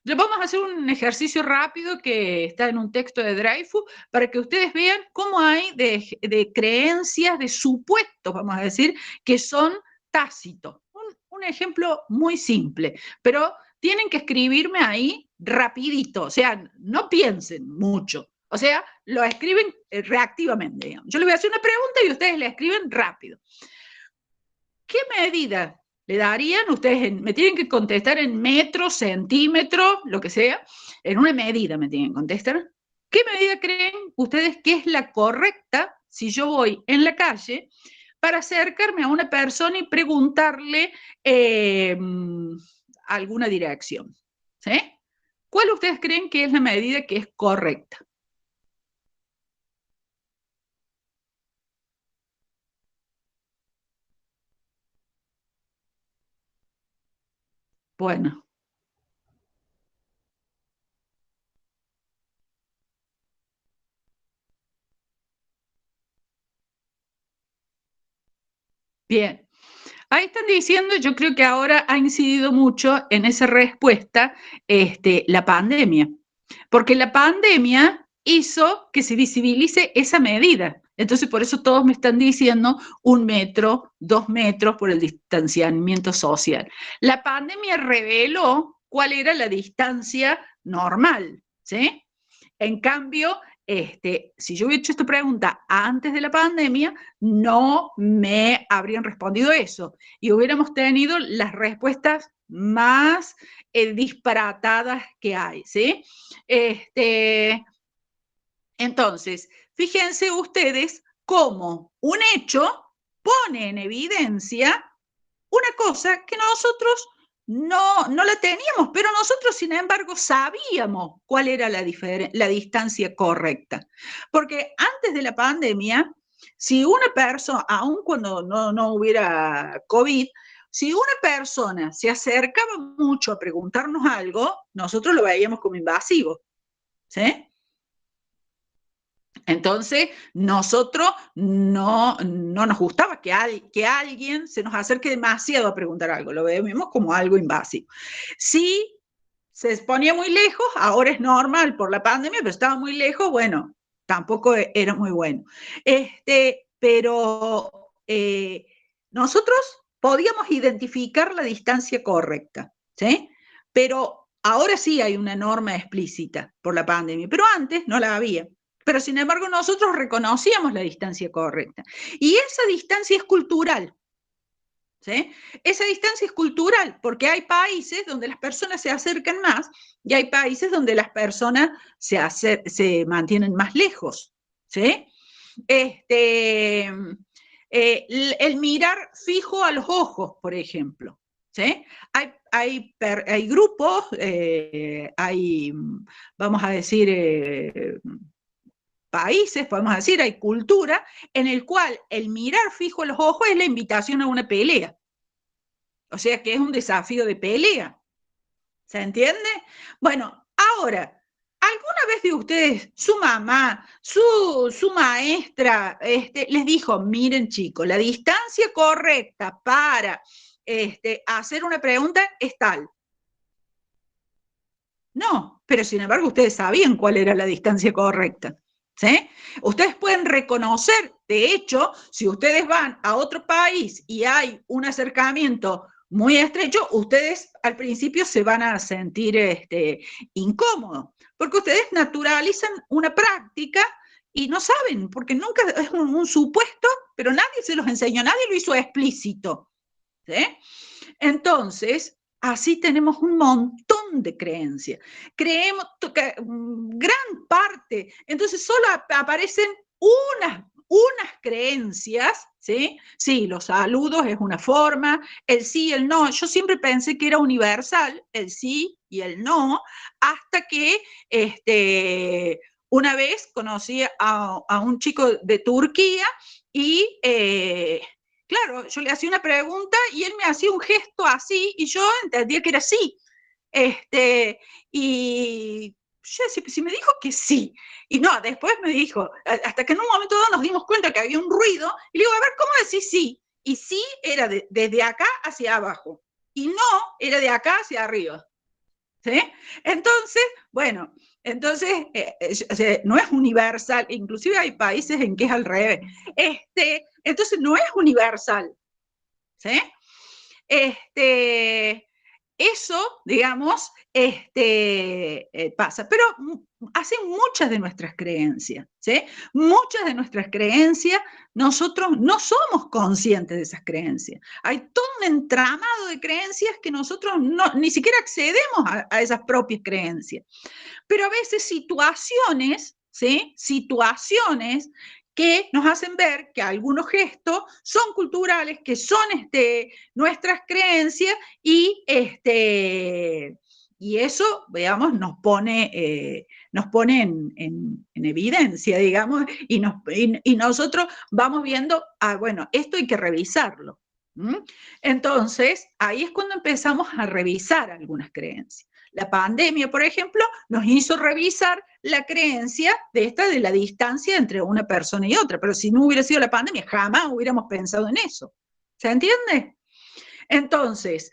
Vamos a hacer un ejercicio rápido que está en un texto de Dreyfus para que ustedes vean cómo hay de creencias, de supuestos, vamos a decir, que son tácitos. Un ejemplo muy simple, pero tienen que escribirme ahí rapidito, o sea, no piensen mucho, o sea, lo escriben reactivamente, digamos. Yo les voy a hacer una pregunta y ustedes la escriben rápido. ¿Qué medida le darían? Ustedes me tienen que contestar en metros, centímetros, lo que sea, en una medida me tienen que contestar. ¿Qué medida creen ustedes que es la correcta si yo voy en la calle para acercarme a una persona y preguntarle alguna dirección? ¿Sí? ¿Cuál ustedes creen que es la medida que es correcta? Bueno. Bien. Ahí están diciendo, yo creo que ahora ha incidido mucho en esa respuesta la pandemia, porque la pandemia hizo que se visibilice esa medida. Entonces, por eso todos me están diciendo 1 metro, 2 metros por el distanciamiento social. La pandemia reveló cuál era la distancia normal, ¿sí? En cambio, si yo hubiera hecho esta pregunta antes de la pandemia, no me habrían respondido eso y hubiéramos tenido las respuestas más disparatadas que hay, ¿sí? Entonces, fíjense ustedes cómo un hecho pone en evidencia una cosa que nosotros no la teníamos, pero nosotros, sin embargo, sabíamos cuál era la distancia correcta. Porque antes de la pandemia, si una persona, aun cuando no hubiera COVID, si una persona se acercaba mucho a preguntarnos algo, nosotros lo veíamos como invasivo, ¿sí? Entonces, nosotros no nos gustaba que alguien se nos acerque demasiado a preguntar algo, lo vemos como algo invasivo. Si se ponía muy lejos, ahora es normal por la pandemia, pero estaba muy lejos, bueno, tampoco era muy bueno. Pero nosotros podíamos identificar la distancia correcta, ¿sí? Pero ahora sí hay una norma explícita por la pandemia, pero antes no la había. Pero sin embargo nosotros reconocíamos la distancia correcta. Y esa distancia es cultural. ¿Sí? Esa distancia es cultural, porque hay países donde las personas se acercan más y hay países donde las personas se mantienen más lejos. ¿Sí? El mirar fijo a los ojos, por ejemplo. ¿Sí? Hay grupos, hay, vamos a decir, países, podemos decir, hay cultura, en el cual el mirar fijo a los ojos es la invitación a una pelea. O sea que es un desafío de pelea. ¿Se entiende? Bueno, ahora, ¿alguna vez de ustedes, su mamá, su maestra, les dijo, miren chicos, la distancia correcta para hacer una pregunta es tal? No, pero sin embargo ustedes sabían cuál era la distancia correcta. ¿Sí? Ustedes pueden reconocer, de hecho, si ustedes van a otro país y hay un acercamiento muy estrecho, ustedes al principio se van a sentir incómodos, porque ustedes naturalizan una práctica y no saben, porque nunca es un supuesto, pero nadie se los enseñó, nadie lo hizo explícito. ¿Sí? Entonces, así tenemos un montón de creencias. Creemos que gran parte, entonces solo aparecen unas creencias, ¿sí? Sí, los saludos es una forma, el sí y el no. Yo siempre pensé que era universal, el sí y el no, hasta que una vez conocí a un chico de Turquía y claro, yo le hacía una pregunta y él me hacía un gesto así y yo entendía que era sí. Y yo si me dijo que sí. Y no, después me dijo, hasta que en un momento dado nos dimos cuenta que había un ruido y le digo, a ver, ¿cómo decís sí? Y sí era desde acá hacia abajo y no era de acá hacia arriba. ¿Sí? Entonces, bueno, entonces no es universal, inclusive hay países en que es al revés. Entonces no es universal. ¿Sí? Eso, digamos, pasa, pero hacen muchas de nuestras creencias, ¿sí? Muchas de nuestras creencias, nosotros no somos conscientes de esas creencias. Hay todo un entramado de creencias que nosotros ni siquiera accedemos a esas propias creencias. Pero a veces situaciones, ¿sí? Situaciones que nos hacen ver que algunos gestos son culturales, que son nuestras creencias y eso, digamos, nos pone en evidencia, digamos, y nosotros vamos viendo, bueno, esto hay que revisarlo. Entonces, ahí es cuando empezamos a revisar algunas creencias. La pandemia, por ejemplo, nos hizo revisar la creencia de la distancia entre una persona y otra, pero si no hubiera sido la pandemia, jamás hubiéramos pensado en eso. ¿Se entiende? Entonces,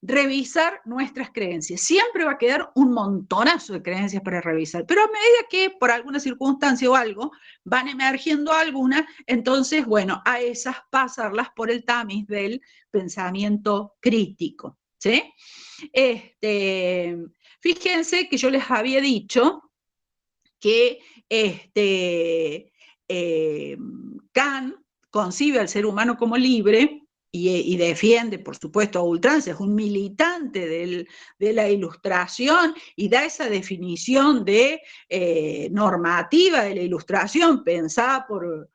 revisar nuestras creencias. Siempre va a quedar un montonazo de creencias para revisar, pero a medida que por alguna circunstancia o algo van emergiendo algunas, entonces, bueno, a esas pasarlas por el tamiz del pensamiento crítico. ¿Sí? Fíjense que yo les había dicho que Kant concibe al ser humano como libre y defiende, por supuesto, a ultranza, es un militante de la Ilustración y da esa definición de normativa de la Ilustración pensada por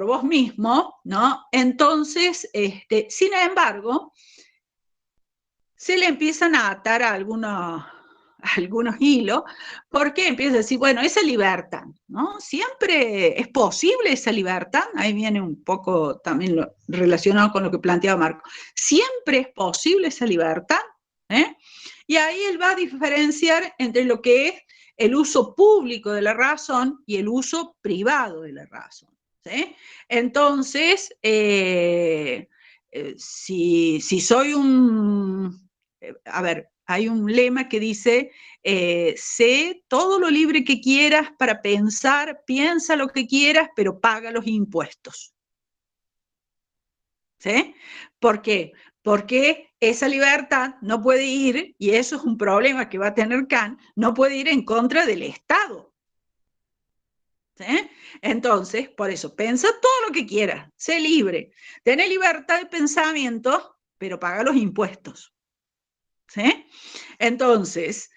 vos mismo, ¿no? Entonces, sin embargo, se le empiezan a atar a algunos hilos, porque empieza a decir, bueno, esa libertad, ¿no? Siempre es posible esa libertad, ahí viene un poco también relacionado con lo que planteaba Marco, siempre es posible esa libertad, ¿eh? Y ahí él va a diferenciar entre lo que es el uso público de la razón y el uso privado de la razón, ¿sí? Entonces, si soy a ver, hay un lema que dice, sé todo lo libre que quieras para pensar, piensa lo que quieras, pero paga los impuestos. ¿Sí? ¿Por qué? Porque esa libertad no puede ir, y eso es un problema que va a tener Kant, no puede ir en contra del Estado. ¿Sí? Entonces, por eso, pensa todo lo que quieras, sé libre, tenés libertad de pensamiento, pero paga los impuestos. ¿Sí? Entonces,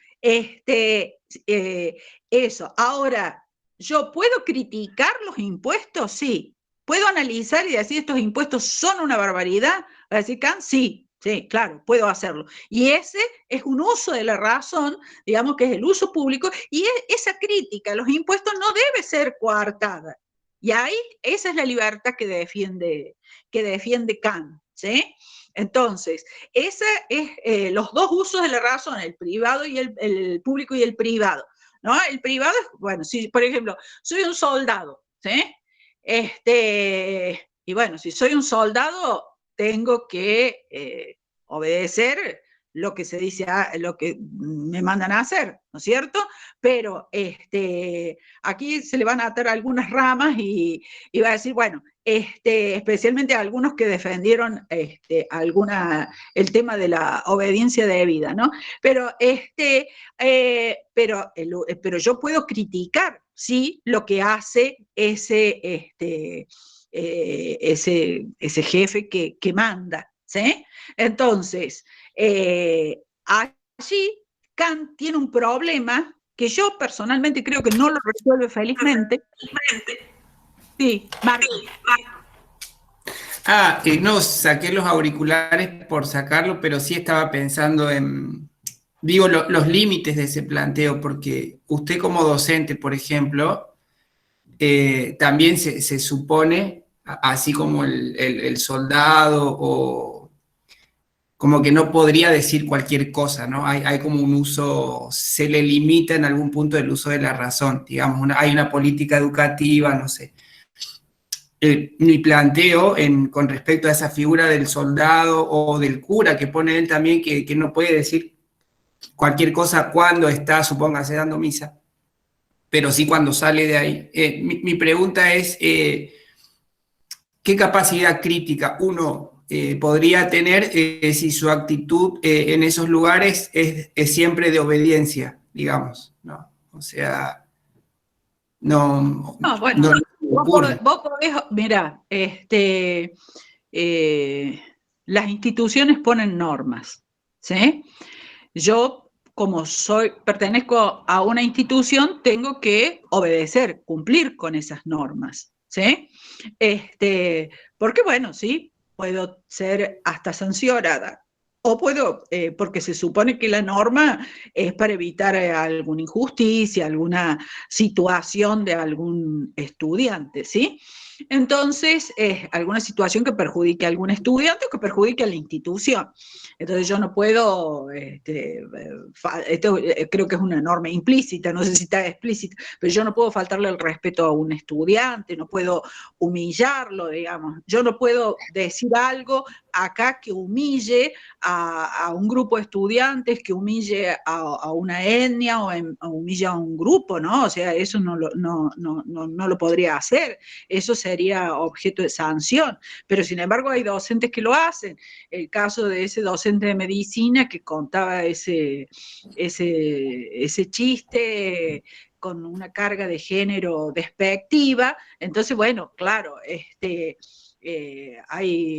eso. Ahora, ¿yo puedo criticar los impuestos? Sí. ¿Puedo analizar y decir estos impuestos son una barbaridad? ¿Va a decir Kant? Sí. Sí, claro, puedo hacerlo. Y ese es un uso de la razón, digamos que es el uso público, y esa crítica a los impuestos no debe ser coartada. Y ahí esa es la libertad que defiende Kant, ¿sí? Entonces, esa es los dos usos de la razón, el privado y el público y el privado, ¿no? El privado es, bueno, si por ejemplo, soy un soldado, ¿sí? Y bueno, si soy un soldado, tengo que obedecer lo que se dice, lo que me mandan a hacer, ¿no es cierto? Pero aquí se le van a atar algunas ramas y va a decir, bueno, especialmente a algunos que defendieron el tema de la obediencia debida, ¿no? Pero, pero yo puedo criticar, ¿sí? Lo que hace ese jefe que manda, ¿sí? Entonces, allí Kant tiene un problema que yo personalmente creo que no lo resuelve felizmente. Sí, Marco. No, saqué los auriculares por sacarlo, pero sí estaba pensando en, digo, los límites de ese planteo, porque usted como docente, por ejemplo, también se supone, así como el soldado, o como que no podría decir cualquier cosa, ¿no? Hay como un uso, se le limita en algún punto el uso de la razón, digamos, hay una política educativa, no sé. Mi planteo con respecto a esa figura del soldado o del cura que pone él también, que no puede decir cualquier cosa cuando está, supóngase, dando misa, pero sí cuando sale de ahí. Mi pregunta es, ¿qué capacidad crítica uno podría tener si su actitud en esos lugares es siempre de obediencia, digamos, ¿no? O sea, no, No, bueno, no ocurre. vos podés, mira, las instituciones ponen normas, ¿sí? Yo, como pertenezco a una institución, tengo que obedecer, cumplir con esas normas, ¿sí? Porque bueno, sí, puedo ser hasta sancionada. O puedo, porque se supone que la norma es para evitar alguna injusticia, alguna situación de algún estudiante, ¿sí? Entonces, alguna situación que perjudique a algún estudiante o que perjudique a la institución. Entonces yo no puedo, esto creo que es una norma implícita, no sé si está explícita, pero yo no puedo faltarle el respeto a un estudiante, no puedo humillarlo, digamos. Yo no puedo decir algo acá que humille a un grupo de estudiantes, que humille a una etnia o humille a un grupo, ¿no? O sea, eso no lo podría hacer, eso sería objeto de sanción, pero sin embargo hay docentes que lo hacen. El caso de ese docente de medicina que contaba ese chiste con una carga de género despectiva, entonces, bueno, claro,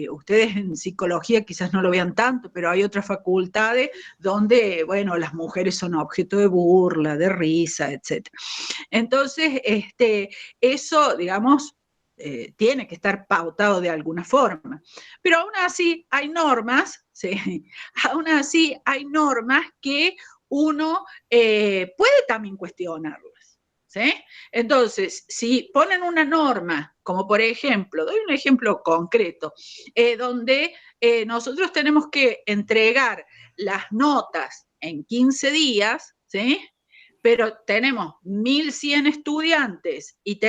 ustedes en psicología quizás no lo vean tanto, pero hay otras facultades donde, bueno, las mujeres son objeto de burla, de risa, etc. Entonces, eso, digamos, tiene que estar pautado de alguna forma. Pero aún así hay normas, ¿sí? Aún así hay normas que uno puede también cuestionarlas. ¿Sí? Entonces, si ponen una norma, como por ejemplo, doy un ejemplo concreto, donde nosotros tenemos que entregar las notas en 15 días, ¿sí? Pero tenemos 1.100 estudiantes y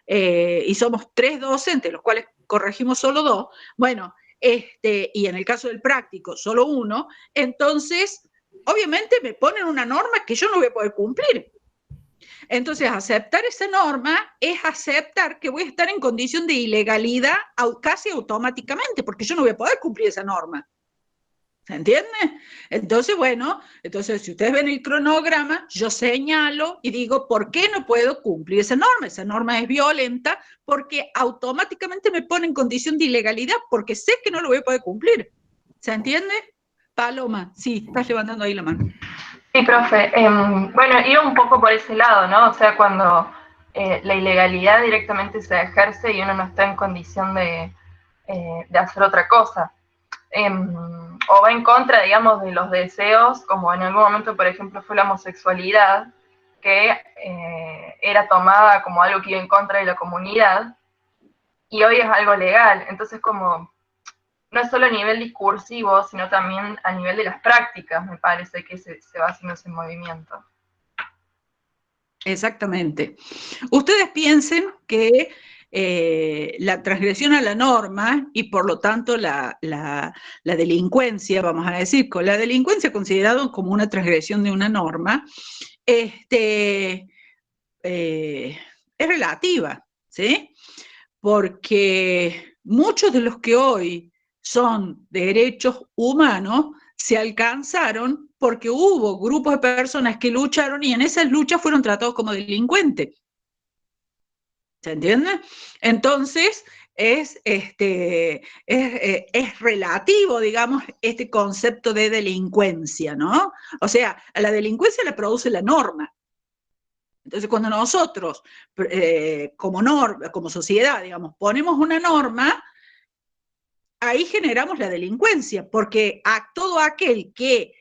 y somos 3 docentes, los cuales corregimos solo 2, bueno, y en el caso del práctico solo 1, entonces, obviamente me ponen una norma que yo no voy a poder cumplir. Entonces, aceptar esa norma es aceptar que voy a estar en condición de ilegalidad casi automáticamente, porque yo no voy a poder cumplir esa norma. ¿Se entiende? Entonces, bueno, si ustedes ven el cronograma, yo señalo y digo, ¿por qué no puedo cumplir esa norma? Esa norma es violenta porque automáticamente me pone en condición de ilegalidad porque sé que no lo voy a poder cumplir. ¿Se entiende? Paloma, sí, estás levantando ahí la mano. Sí, profe. Bueno, iba un poco por ese lado, ¿no? O sea, cuando la ilegalidad directamente se ejerce y uno no está en condición de hacer otra cosa. o va en contra, digamos, de los deseos, como en algún momento, por ejemplo, fue la homosexualidad, que era tomada como algo que iba en contra de la comunidad, y hoy es algo legal. Entonces, como, no es solo a nivel discursivo, sino también a nivel de las prácticas, me parece que se va haciendo ese movimiento. Exactamente. Ustedes piensen que la transgresión a la norma y por lo tanto la delincuencia, vamos a decir, con la delincuencia considerado como una transgresión de una norma, es relativa, ¿sí? Porque muchos de los que hoy son derechos humanos se alcanzaron porque hubo grupos de personas que lucharon y en esas luchas fueron tratados como delincuentes. ¿Se entiende? Entonces, es relativo, digamos, este concepto de delincuencia, ¿no? O sea, a la delincuencia la produce la norma. Entonces, cuando nosotros, como sociedad, digamos, ponemos una norma, ahí generamos la delincuencia, porque a todo aquel que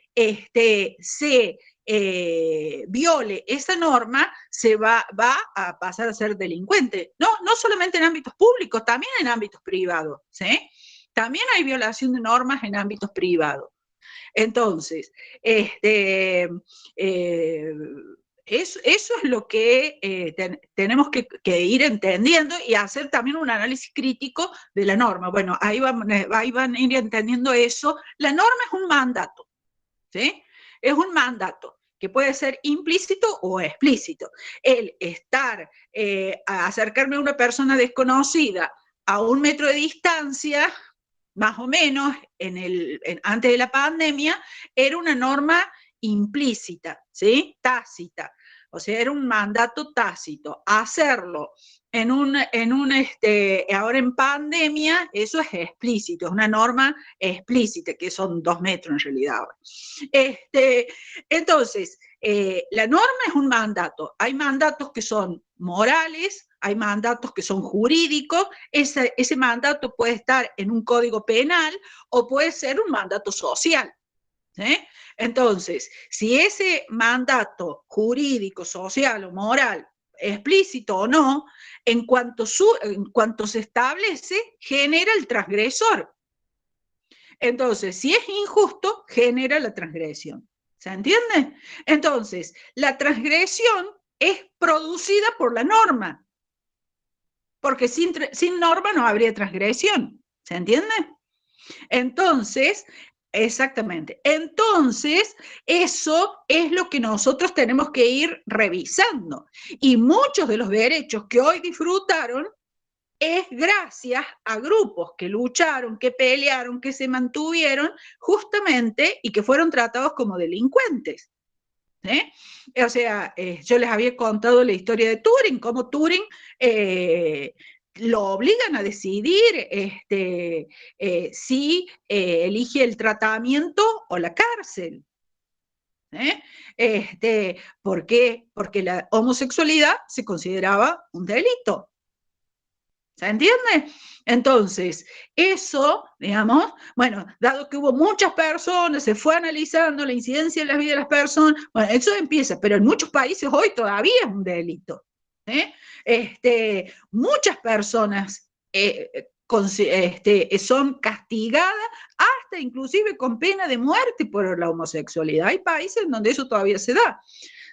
se viole esa norma, va a pasar a ser delincuente. No solamente en ámbitos públicos, también en ámbitos privados, ¿sí? También hay violación de normas en ámbitos privados. Entonces, eso es lo que tenemos que ir entendiendo y hacer también un análisis crítico de la norma. Bueno, ahí van a ir entendiendo eso. La norma es un mandato, ¿sí? Es un mandato que puede ser implícito o explícito. El acercarme a una persona desconocida a 1 metro de distancia, más o menos, antes de la pandemia, era una norma implícita, ¿sí? Tácita. O sea, era un mandato tácito. Hacerlo ahora en pandemia, eso es explícito, es una norma explícita, que son 2 metros en realidad. Entonces, la norma es un mandato. Hay mandatos que son morales, hay mandatos que son jurídicos, ese mandato puede estar en un código penal o puede ser un mandato social. ¿Sí? Entonces, si ese mandato jurídico, social o moral, explícito o no, en cuanto se establece, genera el transgresor. Entonces, si es injusto, genera la transgresión. ¿Se entiende? Entonces, la transgresión es producida por la norma, porque sin norma no habría transgresión. ¿Se entiende? Entonces, exactamente. Entonces, eso es lo que nosotros tenemos que ir revisando. Y muchos de los derechos que hoy disfrutaron es gracias a grupos que lucharon, que pelearon, que se mantuvieron justamente y que fueron tratados como delincuentes. ¿Sí? O sea, yo les había contado la historia de Turing, cómo Turing lo obligan a decidir si elige el tratamiento o la cárcel. ¿Por qué? Porque la homosexualidad se consideraba un delito. ¿Se entiende? Entonces, eso, digamos, bueno, dado que hubo muchas personas, se fue analizando la incidencia en la vida de las personas, bueno, eso empieza, pero en muchos países hoy todavía es un delito. Muchas personas son castigadas hasta inclusive con pena de muerte por la homosexualidad. Hay países donde eso todavía se da.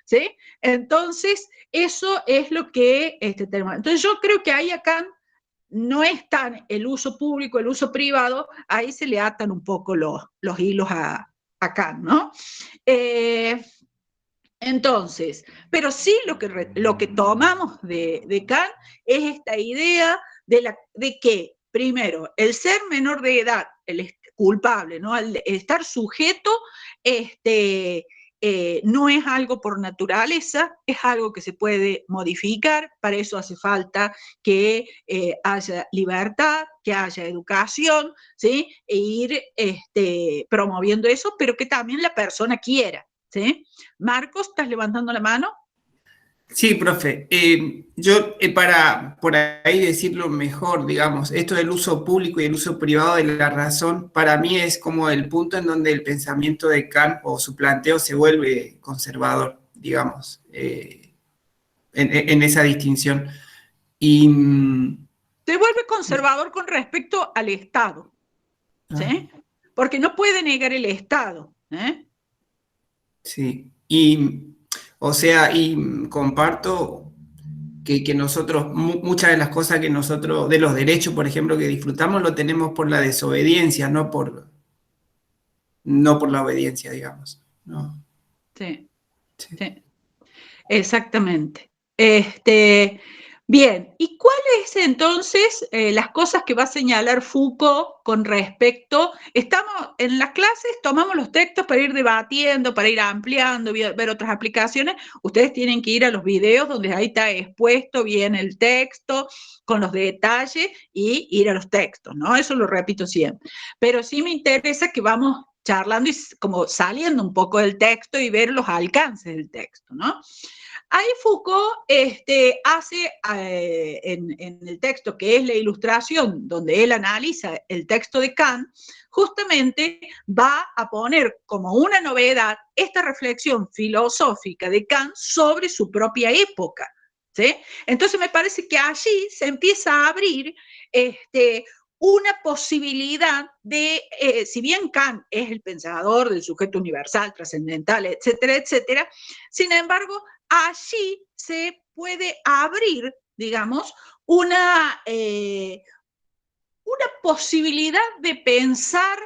¿Sí? Entonces, eso es lo que tenemos. Entonces, yo creo que ahí acá no es tan el uso público, el uso privado, ahí se le atan un poco los hilos a Kant, ¿no? Entonces, pero sí lo que tomamos de Kant es esta idea de que, primero, el ser menor de edad, el culpable, ¿no? El estar sujeto, no es algo por naturaleza, es algo que se puede modificar, para eso hace falta que haya libertad, que haya educación, ¿sí? E ir promoviendo eso, pero que también la persona quiera, ¿sí? Marcos, ¿estás levantando la mano? Sí, profe. Yo, para por ahí decirlo mejor, digamos, esto del uso público y el uso privado de la razón, para mí es como el punto en donde el pensamiento de Kant o su planteo se vuelve conservador, digamos, en esa distinción. Y, Se vuelve conservador con respecto al Estado, ¿sí? Porque no puede negar el Estado, ¿eh? Sí, y, o sea, y comparto que nosotros, muchas de las cosas que nosotros, de los derechos, por ejemplo, que disfrutamos, lo tenemos por la desobediencia, no por la obediencia, digamos. No. Sí, Sí. sí, exactamente. Bien, ¿y cuáles entonces las cosas que va a señalar Foucault con respecto? Estamos en las clases, tomamos los textos para ir debatiendo, para ir ampliando, ver otras aplicaciones. Ustedes tienen que ir a los videos donde ahí está expuesto bien el texto, con los detalles, y ir a los textos, ¿no? Eso lo repito siempre. Pero sí me interesa que vamos charlando y como saliendo un poco del texto y ver los alcances del texto, ¿no? Ahí Foucault hace en el texto que es la ilustración, donde él analiza el texto de Kant, justamente va a poner como una novedad esta reflexión filosófica de Kant sobre su propia época, ¿sí? Entonces me parece que allí se empieza a abrir una posibilidad de, si bien Kant es el pensador del sujeto universal, trascendental, etcétera, etcétera, sin embargo, allí se puede abrir, digamos, una posibilidad de pensar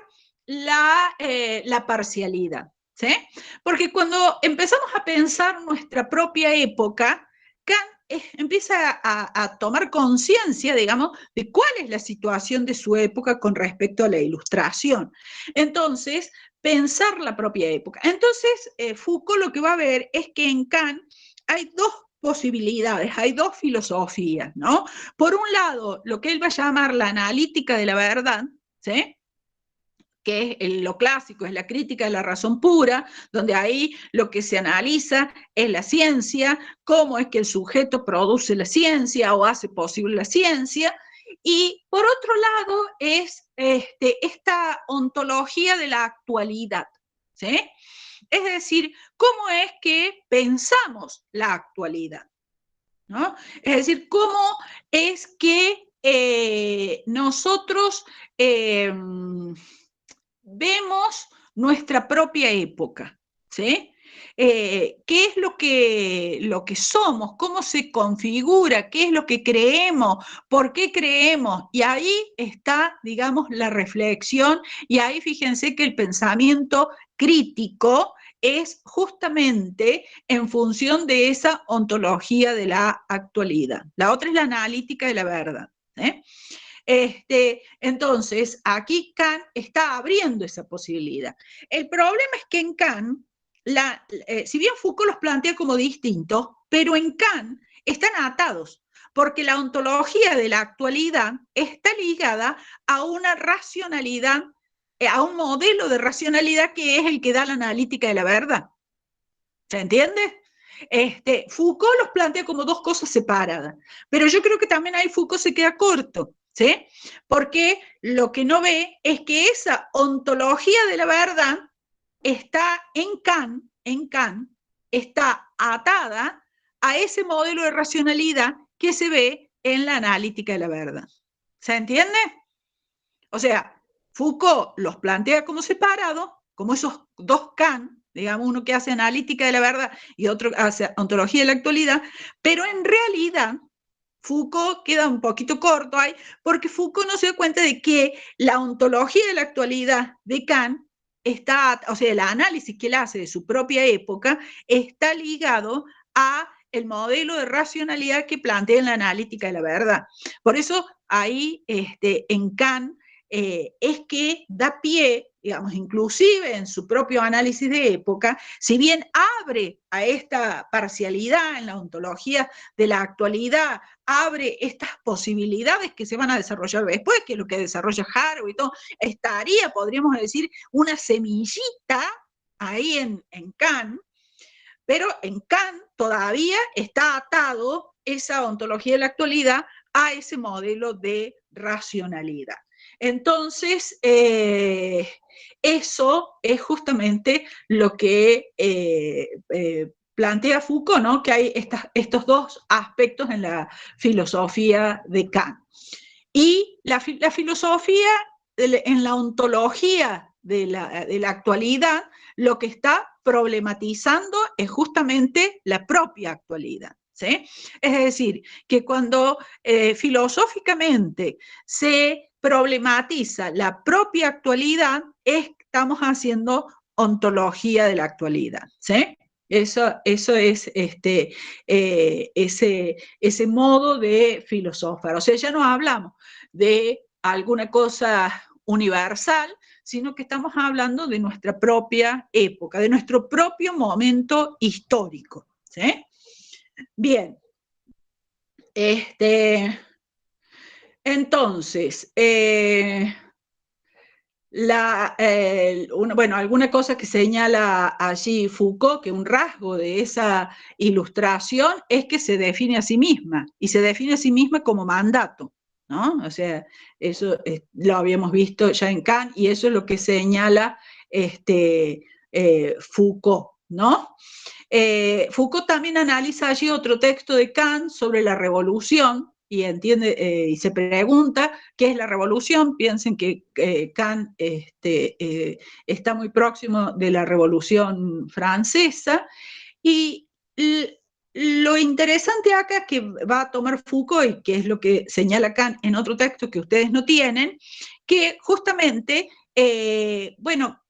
la parcialidad, ¿sí? Porque cuando empezamos a pensar nuestra propia época, Kant empieza a tomar conciencia, digamos, de cuál es la situación de su época con respecto a la Ilustración. Entonces, pensar la propia época. Entonces, Foucault lo que va a ver es que en Kant hay dos posibilidades, hay dos filosofías, ¿no? Por un lado, lo que él va a llamar la analítica de la verdad, ¿sí? Que es lo clásico, es la crítica de la razón pura, donde ahí lo que se analiza es la ciencia, cómo es que el sujeto produce la ciencia o hace posible la ciencia, y por otro lado es esta ontología de la actualidad, ¿sí? Es decir, cómo es que pensamos la actualidad, ¿no? Es decir, cómo es que nosotros vemos nuestra propia época, ¿sí? ¿Qué es lo que somos? ¿Cómo se configura? ¿Qué es lo que creemos? ¿Por qué creemos? Y ahí está, digamos, la reflexión, y ahí fíjense que el pensamiento crítico es justamente en función de esa ontología de la actualidad. La otra es la analítica de la verdad, ¿eh? Entonces, aquí Kant está abriendo esa posibilidad. El problema es que en Kant, si bien Foucault los plantea como distintos, pero en Kant están atados, porque la ontología de la actualidad está ligada a una racionalidad, a un modelo de racionalidad que es el que da la analítica de la verdad. ¿Se entiende? Foucault los plantea como dos cosas separadas, pero yo creo que también ahí Foucault se queda corto, ¿sí? Porque lo que no ve es que esa ontología de la verdad está en Kant, está atada a ese modelo de racionalidad que se ve en la analítica de la verdad. ¿Se entiende? O sea, Foucault los plantea como separados, como esos dos Kant, digamos, uno que hace analítica de la verdad y otro que hace ontología de la actualidad, pero en realidad Foucault queda un poquito corto ahí, porque Foucault no se da cuenta de que la ontología de la actualidad de Kant está, o sea, el análisis que él hace de su propia época está ligado a el modelo de racionalidad que plantea en la analítica de la verdad. Por eso ahí en Kant es que da pie, digamos, inclusive en su propio análisis de época, si bien abre a esta parcialidad en la ontología de la actualidad, abre estas posibilidades que se van a desarrollar después, que es lo que desarrolla Harvey y todo, estaría, podríamos decir, una semillita ahí en Kant, Pero en Kant todavía está atado esa ontología de la actualidad a ese modelo de racionalidad. Entonces, eso es justamente lo que plantea Foucault, ¿no? Que hay estos dos aspectos en la filosofía de Kant. Y la filosofía, en la ontología de la actualidad, lo que está problematizando es justamente la propia actualidad. ¿Sí? Es decir, que cuando filosóficamente se problematiza la propia actualidad, estamos haciendo ontología de la actualidad. ¿Sí? Eso es ese modo de filosofar. O sea, ya no hablamos de alguna cosa universal, sino que estamos hablando de nuestra propia época, de nuestro propio momento histórico. ¿Sí? Bien. Entonces, bueno, alguna cosa que señala allí Foucault, que un rasgo de esa ilustración es que se define a sí misma, y se define a sí misma como mandato, ¿no? O sea, eso lo habíamos visto ya en Kant, y eso es lo que señala Foucault, ¿no? Foucault también analiza allí otro texto de Kant sobre la revolución, y entiende y se pregunta qué es la revolución. Piensen que Kant está muy próximo de la Revolución Francesa, y lo interesante acá que va a tomar Foucault, y que es lo que señala Kant en otro texto que ustedes no tienen, que justamente, bueno,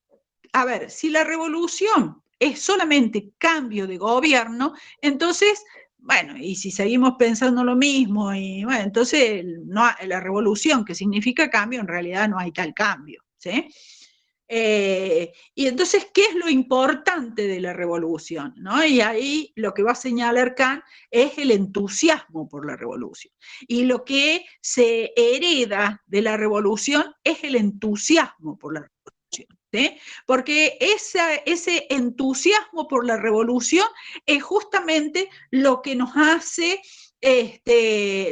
a ver, si la revolución es solamente cambio de gobierno, entonces, bueno, y si seguimos pensando lo mismo, y bueno, entonces no, la revolución, que significa cambio, en realidad no hay tal cambio, ¿sí? Y entonces, ¿qué es lo importante de la revolución? ¿No? Y ahí lo que va a señalar Kant es el entusiasmo por la revolución. Y lo que se hereda de la revolución es el entusiasmo por la revolución. ¿Sí? Porque ese entusiasmo por la revolución es justamente lo que nos hace,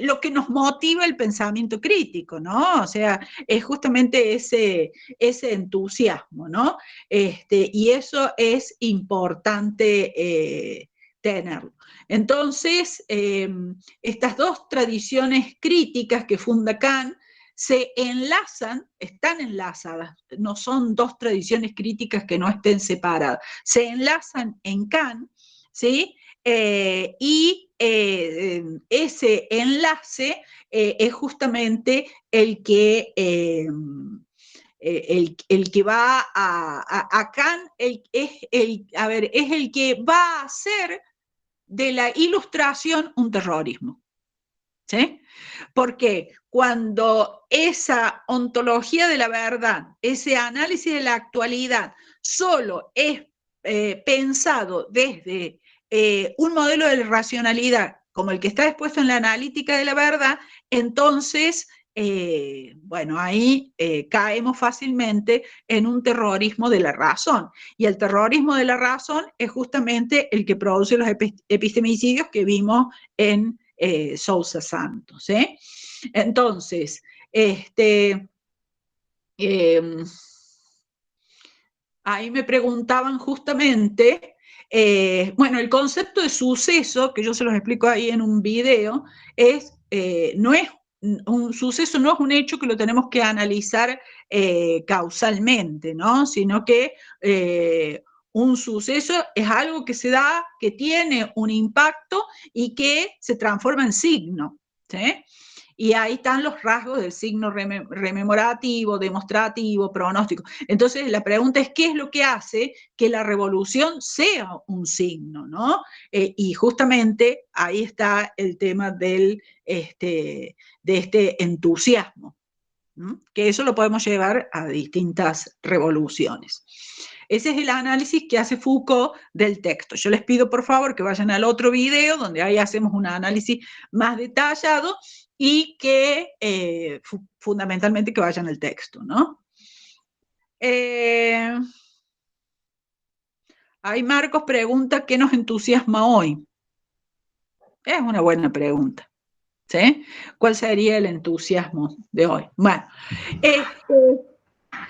lo que nos motiva el pensamiento crítico, ¿no? O sea, es justamente ese entusiasmo, ¿no? Y eso es importante tenerlo. Entonces, estas dos tradiciones críticas que funda Kant se enlazan, están enlazadas, no son dos tradiciones críticas que no estén separadas, se enlazan en Kant, ¿sí? Y ese enlace es justamente el que va a Kant, es el que va a hacer de la ilustración un terrorismo. ¿Sí? Porque cuando esa ontología de la verdad, ese análisis de la actualidad, solo es pensado desde un modelo de racionalidad como el que está expuesto en la analítica de la verdad, entonces, bueno, ahí caemos fácilmente en un terrorismo de la razón. Y el terrorismo de la razón es justamente el que produce los epistemicidios que vimos en Sousa Santos. Entonces, ahí me preguntaban justamente, bueno, el concepto de suceso, que yo se los explico ahí en un video, no es un suceso, no es un hecho que lo tenemos que analizar causalmente, ¿no? Sino que un suceso es algo que se da, que tiene un impacto y que se transforma en signo, ¿sí? Y ahí están los rasgos del signo rememorativo, demostrativo, pronóstico. Entonces, la pregunta es, ¿qué es lo que hace que la revolución sea un signo, ¿no? Y justamente ahí está el tema de este entusiasmo, ¿no? Que eso lo podemos llevar a distintas revoluciones. Ese es el análisis que hace Foucault del texto. Yo les pido, por favor, que vayan al otro video, donde ahí hacemos un análisis más detallado, y que fundamentalmente que vayan al texto, ¿no? Ahí Marcos pregunta, ¿qué nos entusiasma hoy? Es una buena pregunta, ¿sí? ¿Cuál sería el entusiasmo de hoy? Bueno,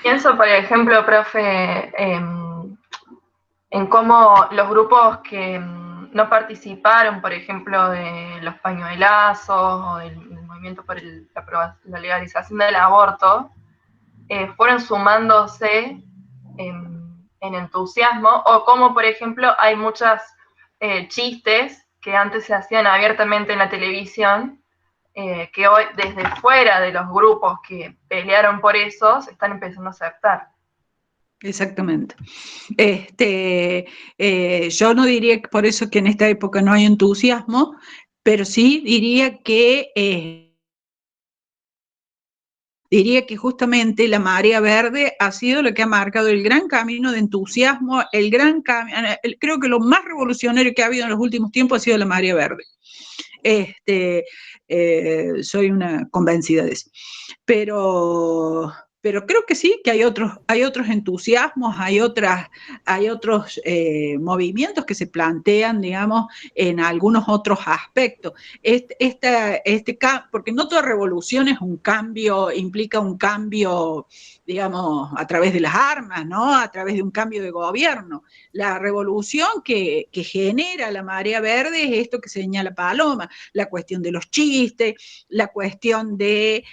Pienso, por ejemplo, profe, en cómo los grupos que no participaron, por ejemplo, de los pañuelazos o del movimiento por la legalización del aborto, fueron sumándose en entusiasmo, o como, por ejemplo, hay muchos chistes que antes se hacían abiertamente en la televisión, que hoy, desde fuera de los grupos que pelearon por eso, se están empezando a aceptar. exactamente. Yo no diría que por eso que en esta época no hay entusiasmo, pero sí diría que justamente la marea verde ha sido lo que ha marcado el gran camino de entusiasmo, creo que lo más revolucionario que ha habido en los últimos tiempos ha sido la marea verde. Soy una convencida de eso. Pero creo que sí, que hay otros entusiasmos, hay otros movimientos que se plantean, digamos, en algunos otros aspectos. Porque no toda revolución es un cambio, implica un cambio, digamos, a través de las armas, ¿no? A través de un cambio de gobierno. La revolución que genera la marea verde es esto que señala Paloma, la cuestión de los chistes, la cuestión de,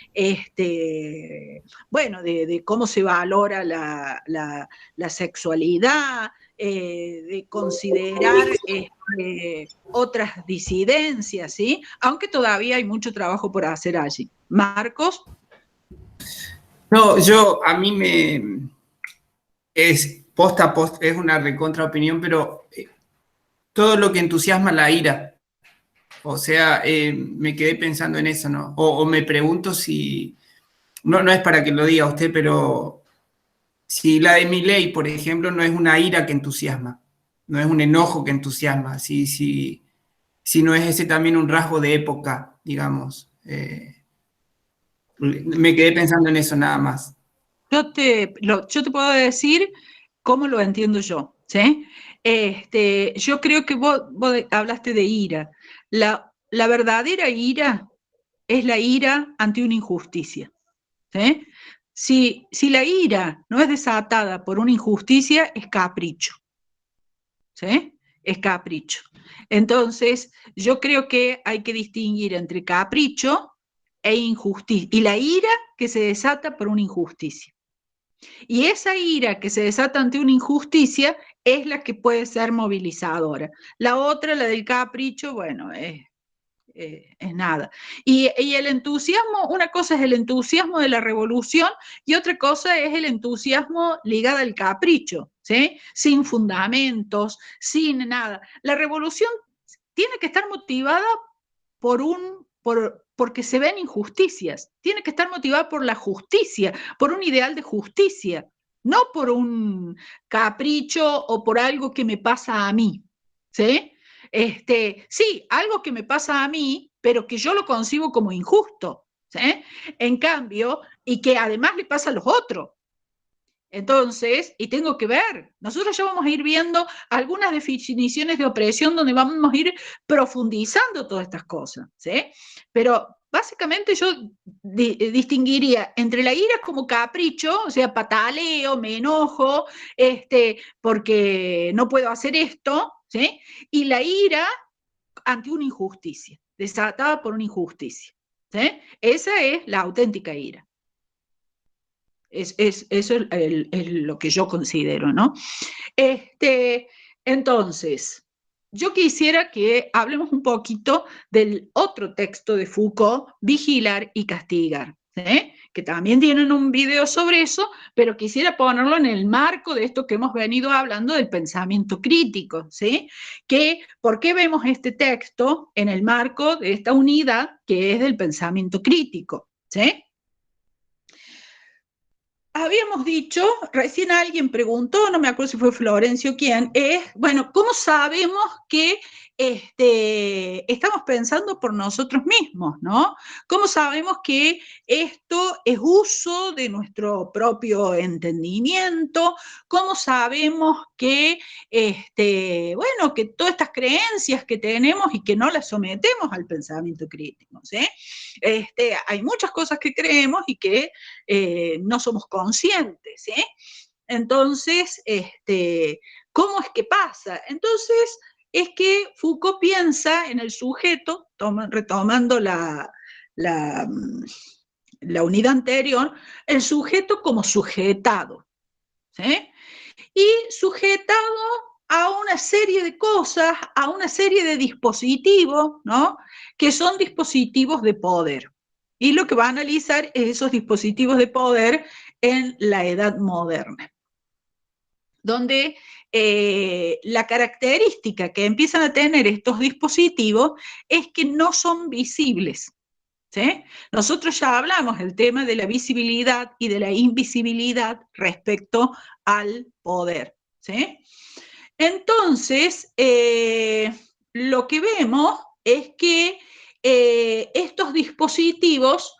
de cómo se valora la sexualidad, de considerar otras disidencias, ¿sí? Aunque todavía hay mucho trabajo por hacer allí. Marcos. No, a mí es posta a posta, es una recontra opinión, pero todo lo que entusiasma la ira. O sea, me quedé pensando en eso, ¿no? O me pregunto si, no es para que lo diga usted, pero si la de Milei, por ejemplo, no es una ira que entusiasma, no es un enojo que entusiasma, si no es ese también un rasgo de época, digamos. Me quedé pensando en eso nada más. Yo te puedo decir cómo lo entiendo yo, ¿sí? Yo creo que vos hablaste de ira. La verdadera ira es la ira ante una injusticia, ¿sí? Si la ira no es desatada por una injusticia, es capricho, ¿sí? Es capricho. Entonces, yo creo que hay que distinguir entre capricho e injusticia, y la ira que se desata por una injusticia. Y esa ira que se desata ante una injusticia es la que puede ser movilizadora. La otra, la del capricho, bueno, es nada. Y el entusiasmo, una cosa es el entusiasmo de la revolución y otra cosa es el entusiasmo ligado al capricho, ¿sí? Sin fundamentos, sin nada. La revolución tiene que estar motivada porque se ven injusticias, tiene que estar motivada por la justicia, por un ideal de justicia, no por un capricho o por algo que me pasa a mí, ¿sí? Sí, algo que me pasa a mí, pero que yo lo concibo como injusto, ¿sí? En cambio, y que además le pasa a los otros. Entonces, y tengo que ver, nosotros ya vamos a ir viendo algunas definiciones de opresión donde vamos a ir profundizando todas estas cosas, ¿sí? Pero básicamente yo distinguiría entre la ira como capricho, o sea, pataleo, me enojo, porque no puedo hacer esto, ¿sí? Y la ira ante una injusticia, desatada por una injusticia, ¿sí? Esa es la auténtica ira. Eso es lo que yo considero, ¿no? Entonces, yo quisiera que hablemos un poquito del otro texto de Foucault, Vigilar y Castigar, ¿sí? Que también tienen un video sobre eso, pero quisiera ponerlo en el marco de esto que hemos venido hablando del pensamiento crítico, ¿sí? ¿Por qué vemos este texto en el marco de esta unidad que es del pensamiento crítico, ¿sí? Habíamos dicho, recién alguien preguntó, no me acuerdo si fue Florencio quién, bueno, ¿cómo sabemos que estamos pensando por nosotros mismos, ¿no? ¿Cómo sabemos que esto es uso de nuestro propio entendimiento? ¿Cómo sabemos que, bueno, que todas estas creencias que tenemos y que no las sometemos al pensamiento crítico, ¿sí? Hay muchas cosas que creemos y que no somos conscientes, ¿sí? Entonces, ¿cómo es que pasa? Entonces, es que Foucault piensa en el sujeto, retomando la unidad anterior, el sujeto como sujetado, ¿sí? Y sujetado a una serie de cosas, a una serie de dispositivos, ¿no? Que son dispositivos de poder. Y lo que va a analizar es esos dispositivos de poder en la edad moderna, donde la característica que empiezan a tener estos dispositivos es que no son visibles, ¿sí? Nosotros ya hablamos del tema de la visibilidad y de la invisibilidad respecto al poder, ¿sí? Entonces, lo que vemos es que estos dispositivos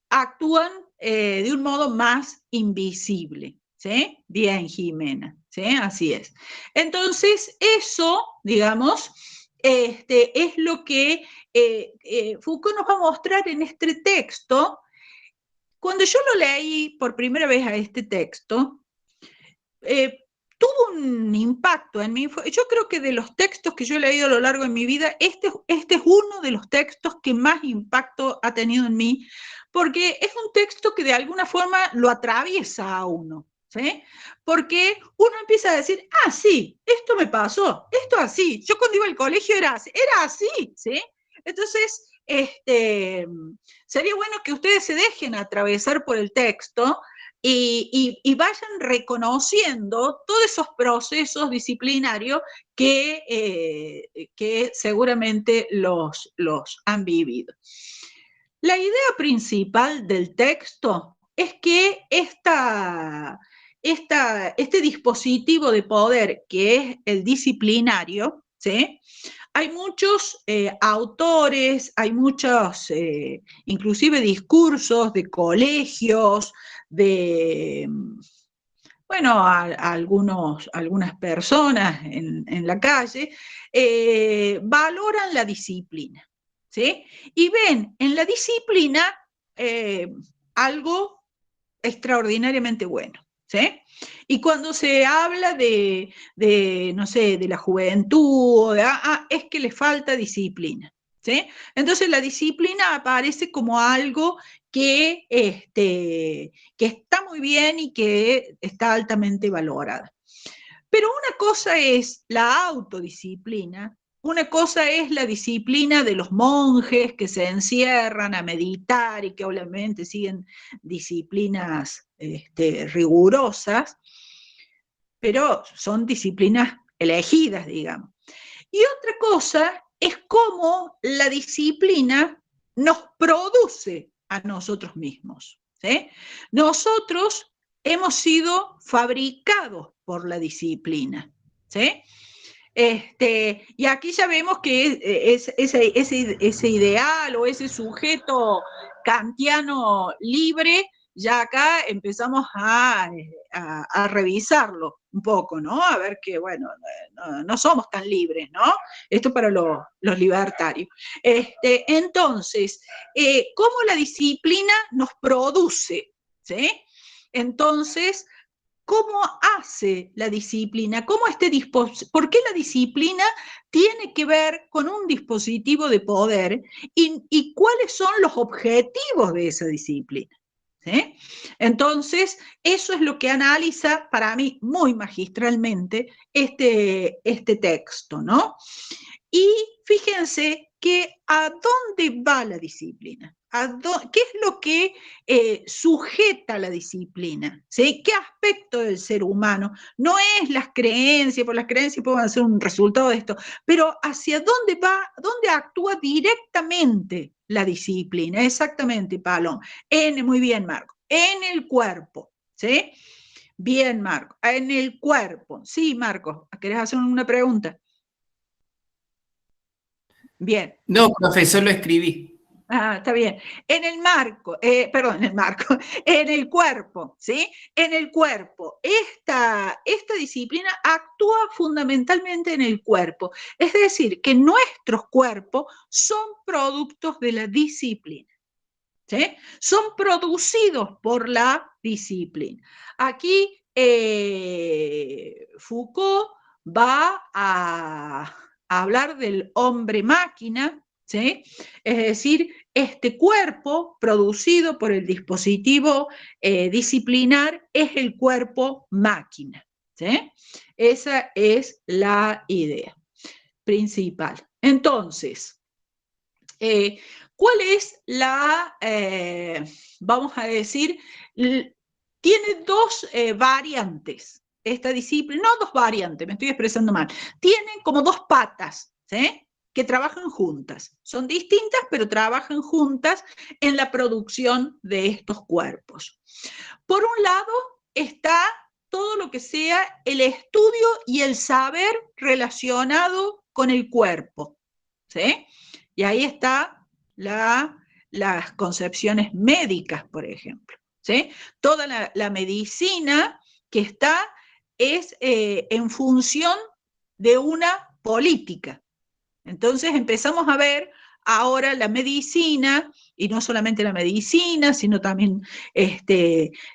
actúan de un modo más invisible, ¿sí? Bien, Jimena, ¿sí? Así es. Entonces, eso, digamos, es lo que Foucault nos va a mostrar en este texto. Cuando yo lo leí por primera vez a este texto, tuvo un impacto en mí. Yo creo que de los textos que yo he leído a lo largo de mi vida, este es uno de los textos que más impacto ha tenido en mí, porque es un texto que de alguna forma lo atraviesa a uno, ¿sí? Porque uno empieza a decir, ah, sí, esto me pasó, esto así. Yo cuando iba al colegio era así, ¿sí? Entonces, sería bueno que ustedes se dejen atravesar por el texto y vayan reconociendo todos esos procesos disciplinarios que seguramente los han vivido. La idea principal del texto es que este dispositivo de poder que es el disciplinario, ¿sí? Hay muchos autores, hay muchos, inclusive discursos de colegios, de, bueno, algunas personas en la calle, valoran la disciplina, ¿sí? Y ven en la disciplina algo extraordinariamente bueno, ¿sí? Y cuando se habla no sé, de la juventud, es que le falta disciplina, ¿sí? Entonces la disciplina aparece como algo que está muy bien y que está altamente valorada. Pero una cosa es la autodisciplina, una cosa es la disciplina de los monjes que se encierran a meditar y que obviamente siguen disciplinas rigurosas, pero son disciplinas elegidas, digamos. Y otra cosa es cómo la disciplina nos produce a nosotros mismos, ¿sí? Nosotros hemos sido fabricados por la disciplina, ¿sí? Y aquí ya vemos que ese ideal o ese sujeto kantiano libre, ya acá empezamos a revisarlo un poco, ¿no? A ver que, bueno, no somos tan libres, ¿no? Esto para los libertarios. Entonces, ¿cómo la disciplina nos produce? ¿Sí? Entonces, ¿cómo hace la disciplina? ¿Por qué la disciplina tiene que ver con un dispositivo de poder y cuáles son los objetivos de esa disciplina? ¿Sí? Entonces, eso es lo que analiza para mí muy magistralmente este texto, ¿no? Y fíjense que a dónde va la disciplina, qué es lo que sujeta la disciplina, ¿sí? ¿Qué aspecto del ser humano? No es las creencias, por las creencias pueden ser un resultado de esto, pero hacia dónde va, dónde actúa directamente la disciplina, exactamente, Paloma. Muy bien, Marco, en el cuerpo, ¿sí? Bien, Marco, en el cuerpo. Sí, Marco, ¿querés hacer una pregunta? Bien. No, profesor, lo escribí. Ah, está bien. En el marco, perdón, en el marco, en el cuerpo, ¿sí? En el cuerpo. Esta disciplina actúa fundamentalmente en el cuerpo. Es decir, que nuestros cuerpos son productos de la disciplina, ¿sí? Son producidos por la disciplina. Aquí Foucault va a hablar del hombre máquina, ¿sí? Es decir, este cuerpo producido por el dispositivo disciplinar es el cuerpo máquina, ¿sí? Esa es la idea principal. Entonces, ¿cuál es la, vamos a decir, tiene dos variantes esta disciplina, no dos variantes, me estoy expresando mal, tienen como dos patas, ¿sí? Que trabajan juntas. Son distintas, pero trabajan juntas en la producción de estos cuerpos. Por un lado está todo lo que sea el estudio y el saber relacionado con el cuerpo, ¿sí? Y ahí está las concepciones médicas, por ejemplo, ¿sí? Toda la medicina que está es en función de una política. Entonces empezamos a ver ahora la medicina, y no solamente la medicina, sino también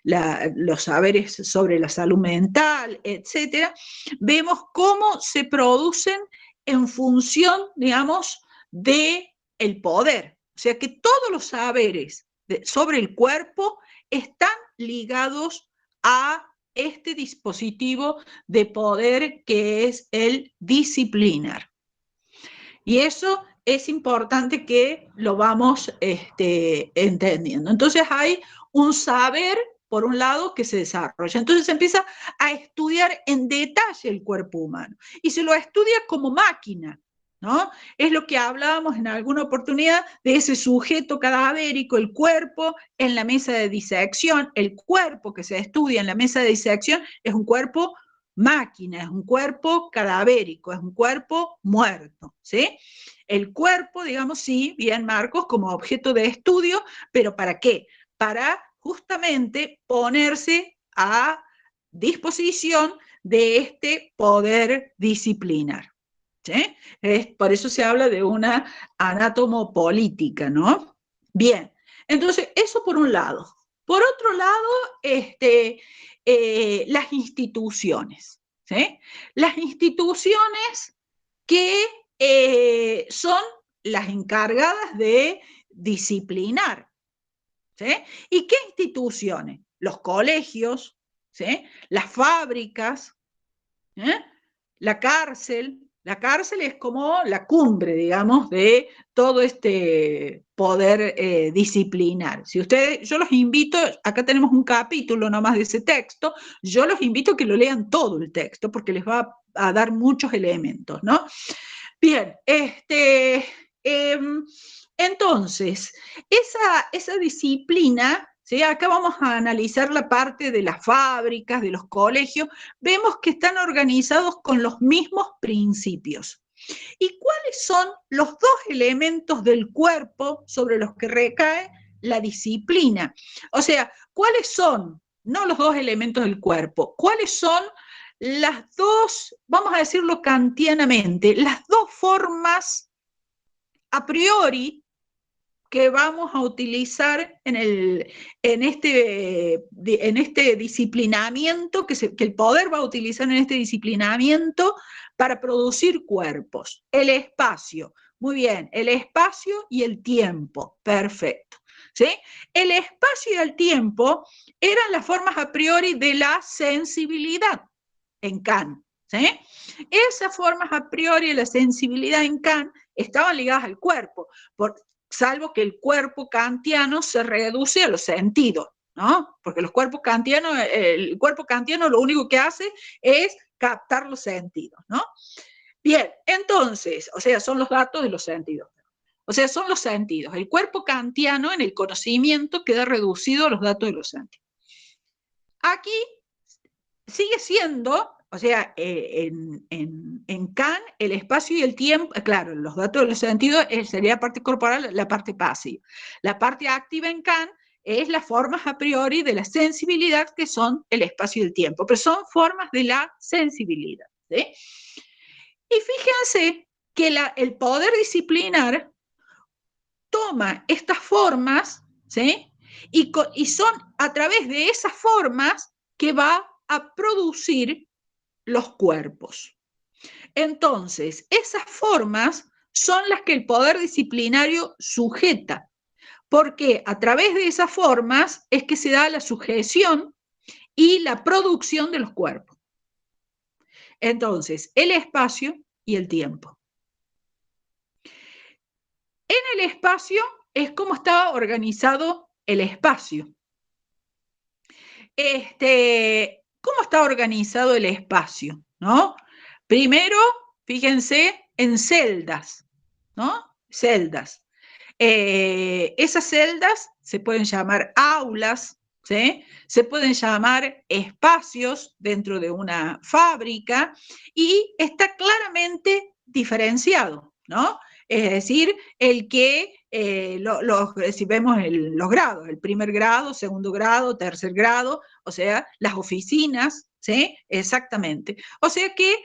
los saberes sobre la salud mental, etcétera. Vemos cómo se producen en función, digamos, del poder. O sea que todos los saberes sobre el cuerpo están ligados a este dispositivo de poder que es el disciplinar. Y eso es importante que lo vamos entendiendo. Entonces hay un saber, por un lado, que se desarrolla. Entonces se empieza a estudiar en detalle el cuerpo humano y se lo estudia como máquina, ¿no? Es lo que hablábamos en alguna oportunidad de ese sujeto cadavérico, el cuerpo en la mesa de disección. El cuerpo que se estudia en la mesa de disección es un cuerpo máquina, es un cuerpo cadavérico, es un cuerpo muerto, ¿sí? El cuerpo, digamos, sí, bien Marcos, como objeto de estudio, pero ¿para qué? Para justamente ponerse a disposición de este poder disciplinar, ¿sí? Por eso se habla de una anatomopolítica, ¿no? Bien, entonces eso por un lado. Por otro lado, las instituciones, ¿sí? Las instituciones que son las encargadas de disciplinar, ¿sí? ¿Y qué instituciones? Los colegios, ¿sí? Las fábricas, ¿eh? La cárcel. La cárcel es como la cumbre, digamos, de todo este poder disciplinar. Si ustedes, yo los invito, acá tenemos un capítulo nomás de ese texto, yo los invito a que lo lean todo el texto porque les va a dar muchos elementos, ¿no? Bien, entonces, esa disciplina, ¿sí? Acá vamos a analizar la parte de las fábricas, de los colegios, vemos que están organizados con los mismos principios. ¿Y cuáles son los dos elementos del cuerpo sobre los que recae la disciplina? O sea, ¿cuáles son, no los dos elementos del cuerpo, cuáles son las dos, vamos a decirlo kantianamente, las dos formas a priori que vamos a utilizar en este disciplinamiento, que el poder va a utilizar en este disciplinamiento para producir cuerpos. El espacio, muy bien, el espacio y el tiempo, perfecto. ¿Sí? El espacio y el tiempo eran las formas a priori de la sensibilidad en Kant. ¿Sí? Esas formas a priori de la sensibilidad en Kant estaban ligadas al cuerpo, salvo que el cuerpo kantiano se reduce a los sentidos, ¿no? Porque el cuerpo kantiano lo único que hace es captar los sentidos, ¿no? Bien, entonces, o sea, son los datos de los sentidos. O sea, son los sentidos. El cuerpo kantiano en el conocimiento queda reducido a los datos de los sentidos. Aquí sigue siendo, O sea, en Kant, el espacio y el tiempo, claro, los datos de los sentidos sería la parte corporal, la parte pasiva. La parte activa en Kant es las formas a priori de la sensibilidad, que son el espacio y el tiempo, pero son formas de la sensibilidad, ¿sí? Y fíjense que el poder disciplinar toma estas formas, ¿sí? Y son a través de esas formas que va a producir los cuerpos. Entonces, esas formas son las que el poder disciplinario sujeta, porque a través de esas formas es que se da la sujeción y la producción de los cuerpos. Entonces, el espacio y el tiempo. En el espacio es como está organizado el espacio. ¿Cómo está organizado el espacio? ¿No? Primero, fíjense en celdas, ¿no? Celdas. Esas celdas se pueden llamar aulas, ¿sí? Se pueden llamar espacios dentro de una fábrica y está claramente diferenciado, ¿no? Es decir, el que, si vemos los grados, el primer grado, segundo grado, tercer grado, o sea, las oficinas, ¿sí? Exactamente. O sea que,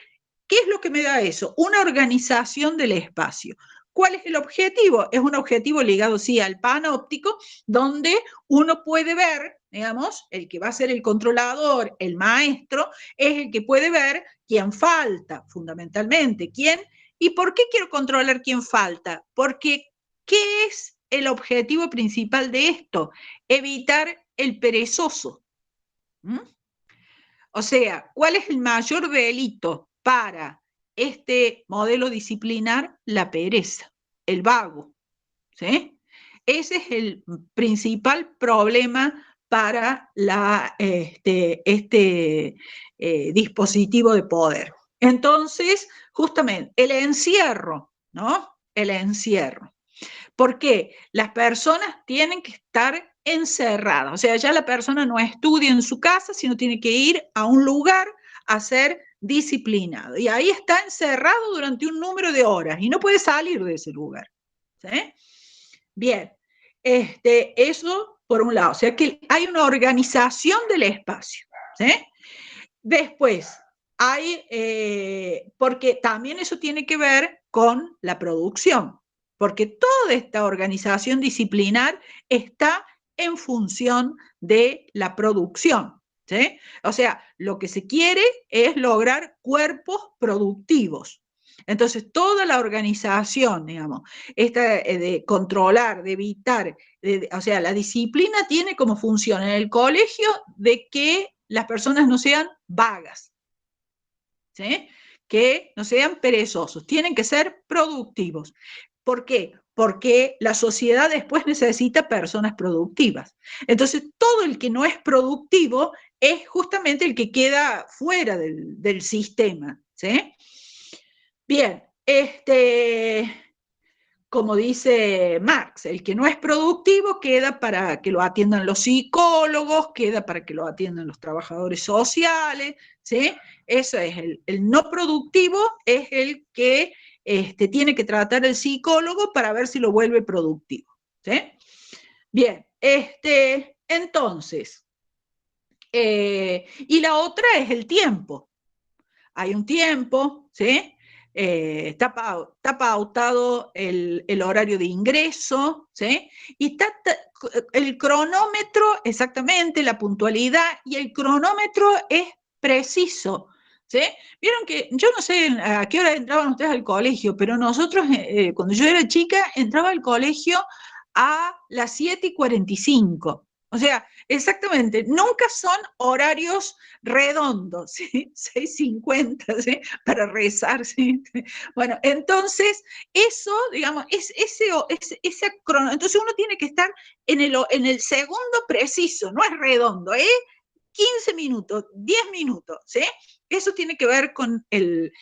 ¿qué es lo que me da eso? Una organización del espacio. ¿Cuál es el objetivo? Es un objetivo ligado, sí, al panóptico, donde uno puede ver, digamos, el que va a ser el controlador, el maestro, es el que puede ver quién falta, fundamentalmente, quién. ¿Y por qué quiero controlar quién falta? Porque, ¿qué es el objetivo principal de esto? Evitar el perezoso. ¿Mm? O sea, ¿cuál es el mayor delito para este modelo disciplinar? La pereza, el vago, ¿sí? Ese es el principal problema para este dispositivo de poder. Entonces, justamente, el encierro, ¿no? El encierro. ¿Por qué? Las personas tienen que estar encerradas, o sea, ya la persona no estudia en su casa, sino tiene que ir a un lugar a ser disciplinado. Y ahí está encerrado durante un número de horas y no puede salir de ese lugar. ¿Sí? Bien, eso por un lado, o sea que hay una organización del espacio. ¿Sí? Después, porque también eso tiene que ver con la producción, porque toda esta organización disciplinar está en función de la producción, ¿sí? O sea, lo que se quiere es lograr cuerpos productivos. Entonces, toda la organización, digamos, esta de controlar, de evitar, o sea, la disciplina tiene como función en el colegio de que las personas no sean vagas, ¿sí? Que no sean perezosos, tienen que ser productivos. ¿Por qué? Porque la sociedad después necesita personas productivas. Entonces, todo el que no es productivo es justamente el que queda fuera del sistema, ¿sí? Bien, como dice Marx, el que no es productivo queda para que lo atiendan los psicólogos, queda para que lo atiendan los trabajadores sociales, ¿sí? Eso es el no productivo, es el que tiene que tratar el psicólogo para ver si lo vuelve productivo, ¿sí? Bien, entonces, y la otra es el tiempo. Hay un tiempo, ¿sí? Está pautado el horario de ingreso, ¿sí? Y está el cronómetro, exactamente, la puntualidad, y el cronómetro es preciso, ¿sí? Vieron que, yo no sé a qué hora entraban ustedes al colegio, pero nosotros, cuando yo era chica, entraba al colegio a las 7:45. O sea, exactamente, nunca son horarios redondos, ¿sí? 6:50, ¿sí? Para rezar, ¿sí? Bueno, entonces, eso, digamos, entonces uno tiene que estar en el segundo preciso, no es redondo, 15 minutos, 10 minutos, ¿sí? Eso tiene que ver con el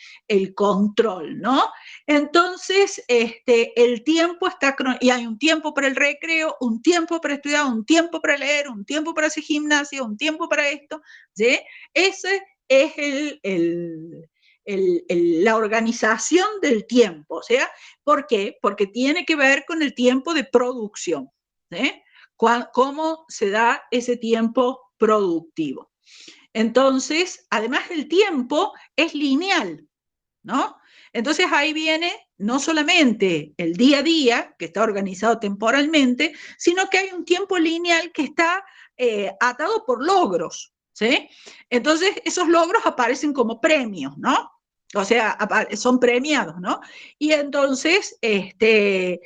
control, ¿no? Entonces, el tiempo está, y hay un tiempo para el recreo, un tiempo para estudiar, un tiempo para leer, un tiempo para hacer gimnasia, un tiempo para esto, ¿sí? Ese es la organización del tiempo. O sea, ¿por qué? Porque tiene que ver con el tiempo de producción. ¿Cómo se da ese tiempo productivo? Entonces, además el tiempo es lineal, ¿no? Entonces ahí viene no solamente el día a día, que está organizado temporalmente, sino que hay un tiempo lineal que está atado por logros, ¿sí? Entonces esos logros aparecen como premios, ¿no? O sea, son premiados, ¿no? Y entonces el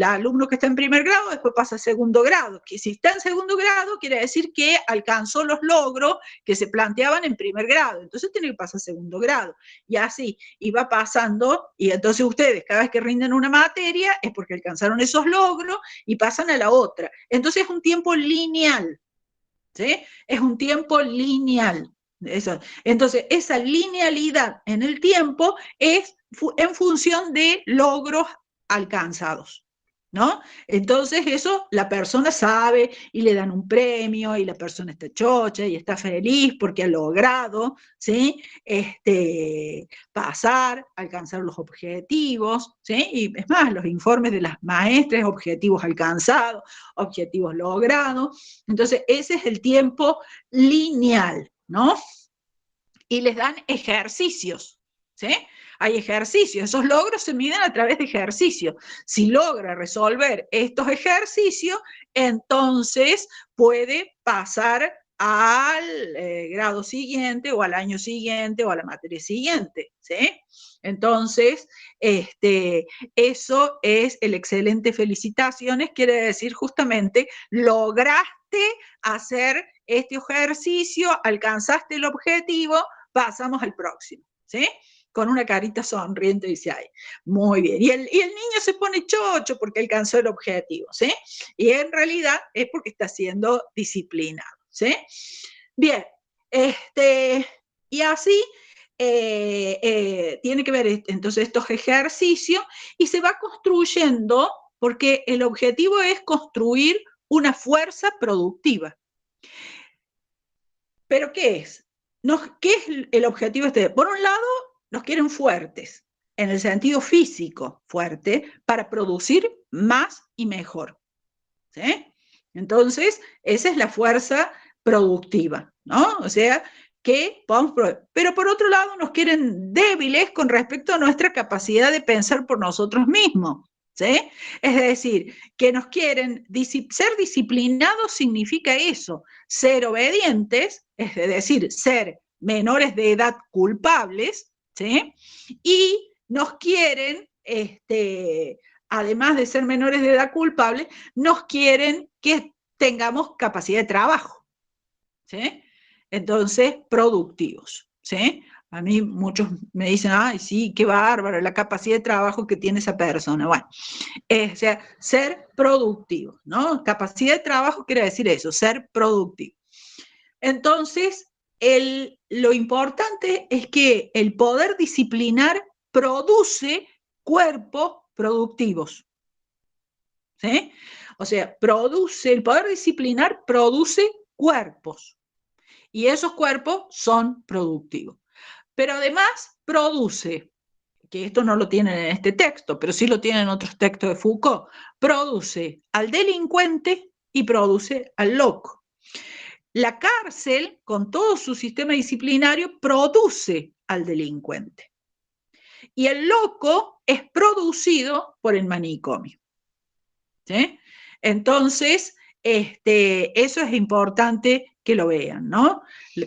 alumno que está en primer grado después pasa a segundo grado, que si está en segundo grado quiere decir que alcanzó los logros que se planteaban en primer grado, entonces tiene que pasar a segundo grado, y así, y va pasando, y entonces ustedes cada vez que rinden una materia es porque alcanzaron esos logros y pasan a la otra. Entonces es un tiempo lineal, ¿sí? Es un tiempo lineal. Eso. Entonces, esa linealidad en el tiempo es en función de logros alcanzados, ¿no? Entonces eso la persona sabe y le dan un premio y la persona está chocha y está feliz porque ha logrado, ¿sí? Pasar, alcanzar los objetivos, ¿sí? Y es más, los informes de las maestras, objetivos alcanzados, objetivos logrados. Entonces ese es el tiempo lineal, ¿no? Y les dan ejercicios, ¿sí? Hay ejercicios, esos logros se miden a través de ejercicios. Si logra resolver estos ejercicios, entonces puede pasar al grado siguiente o al año siguiente o a la materia siguiente, ¿sí? Entonces, eso es el excelente felicitaciones, quiere decir justamente lograste hacer este ejercicio, alcanzaste el objetivo, pasamos al próximo, ¿sí? Con una carita sonriente dice, ay, muy bien. Y el niño se pone chocho porque alcanzó el objetivo, ¿sí? Y en realidad es porque está siendo disciplinado, ¿sí? Bien, y así tiene que ver entonces estos ejercicios y se va construyendo, porque el objetivo es construir una fuerza productiva. ¿Pero qué es? ¿Qué es el objetivo? Por un lado, nos quieren fuertes, en el sentido físico, fuerte, para producir más y mejor, ¿sí? Entonces, esa es la fuerza productiva, ¿no? O sea, que podemos, pero por otro lado nos quieren débiles con respecto a nuestra capacidad de pensar por nosotros mismos, ¿sí? Es decir, que nos quieren, ser disciplinados significa eso, ser obedientes, es decir, ser menores de edad culpables, ¿sí? Y nos quieren, además de ser menores de edad culpables, nos quieren que tengamos capacidad de trabajo, ¿sí? Entonces, productivos, ¿sí? A mí muchos me dicen, ay, sí, qué bárbaro, la capacidad de trabajo que tiene esa persona. Bueno, o sea, ser productivo, ¿no? Capacidad de trabajo quiere decir eso, ser productivo. Entonces, lo importante es que el poder disciplinar produce cuerpos productivos, ¿sí? O sea, el poder disciplinar produce cuerpos y esos cuerpos son productivos. Pero además produce, que esto no lo tienen en este texto, pero sí lo tienen en otros textos de Foucault, produce al delincuente y produce al loco. La cárcel, con todo su sistema disciplinario, produce al delincuente. Y el loco es producido por el manicomio, ¿sí? Entonces, eso es importante que lo vean, ¿no?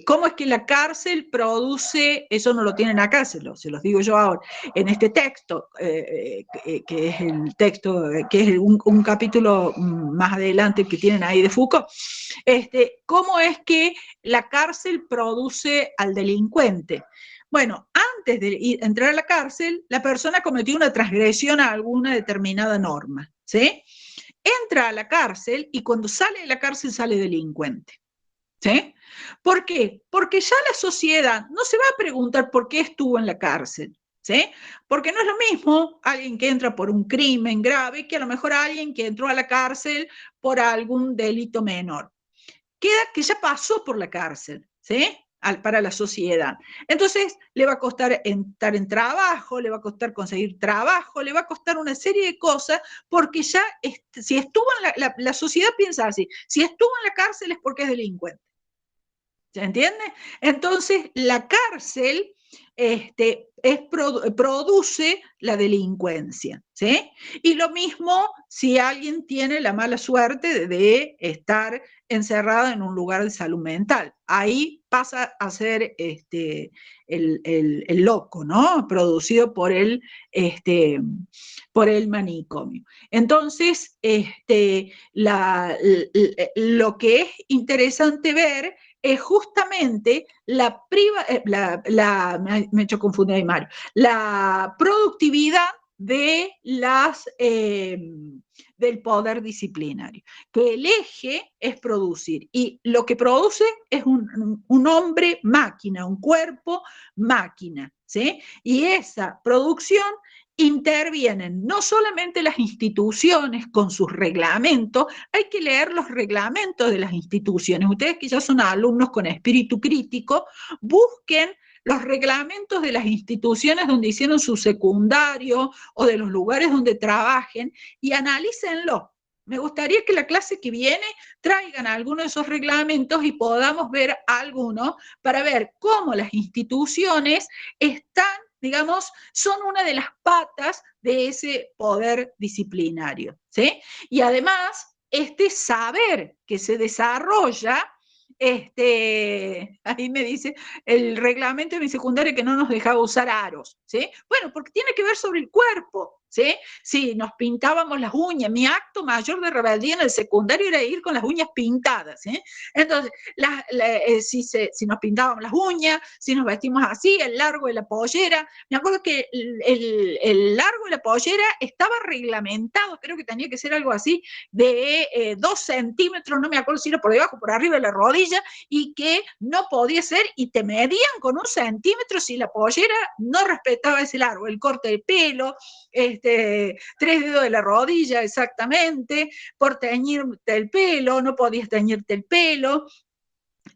¿Cómo es que la cárcel produce? Eso no lo tienen acá, se los digo yo ahora, en este texto, que es el texto, que es un capítulo más adelante que tienen ahí de Foucault, ¿cómo es que la cárcel produce al delincuente? Bueno, antes de entrar a la cárcel, la persona cometió una transgresión a alguna determinada norma, ¿sí? Entra a la cárcel y cuando sale de la cárcel sale delincuente, ¿sí? ¿Por qué? Porque ya la sociedad no se va a preguntar por qué estuvo en la cárcel, ¿sí? Porque no es lo mismo alguien que entra por un crimen grave que a lo mejor alguien que entró a la cárcel por algún delito menor. Queda que ya pasó por la cárcel, ¿sí? para la sociedad. Entonces, le va a costar estar en trabajo, le va a costar conseguir trabajo, le va a costar una serie de cosas, porque ya, si estuvo en la sociedad piensa así, si estuvo en la cárcel es porque es delincuente. ¿Se entiende? Entonces, la cárcel produce la delincuencia, ¿sí? Y lo mismo si alguien tiene la mala suerte de estar encerrado en un lugar de salud mental. Ahí pasa a ser el loco, ¿no? Producido por el manicomio. Entonces, lo que es interesante ver es justamente me he hecho confundir ahí, Mario, la productividad de del poder disciplinario, que el eje es producir, y lo que produce es un hombre máquina, un cuerpo máquina, ¿sí? Y esa producción intervienen no solamente las instituciones con sus reglamentos, hay que leer los reglamentos de las instituciones. Ustedes que ya son alumnos con espíritu crítico, busquen los reglamentos de las instituciones donde hicieron su secundario o de los lugares donde trabajen y analícenlo. Me gustaría que la clase que viene traigan alguno de esos reglamentos y podamos ver alguno para ver cómo las instituciones están, digamos, son una de las patas de ese poder disciplinario, ¿sí? Y además, este saber que se desarrolla, ahí me dice el reglamento de mi secundaria que no nos dejaba usar aros, ¿sí? Bueno, porque tiene que ver sobre el cuerpo, ¿sí? Si nos pintábamos las uñas, mi acto mayor de rebeldía en el secundario era ir con las uñas pintadas, ¿sí? Entonces, si nos pintábamos las uñas, si nos vestimos así, el largo de la pollera, me acuerdo que el largo de la pollera estaba reglamentado, creo que tenía que ser algo así, de 2 centímetros, no me acuerdo si era por debajo, por arriba de la rodilla, y que no podía ser, y te medían con 1 centímetro si la pollera no respetaba ese largo, el corte de pelo, 3 dedos de la rodilla exactamente, por teñirte el pelo, no podías teñirte el pelo,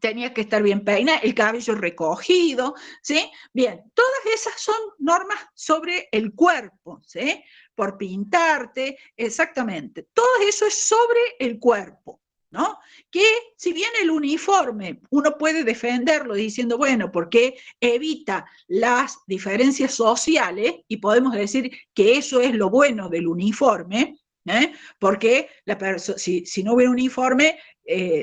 tenías que estar bien peinada, el cabello recogido, ¿sí? Bien, todas esas son normas sobre el cuerpo, ¿sí? Por pintarte, exactamente. Todo eso es sobre el cuerpo, ¿no? Que si bien el uniforme uno puede defenderlo diciendo, bueno, porque evita las diferencias sociales, y podemos decir que eso es lo bueno del uniforme, porque si no hubiera uniforme,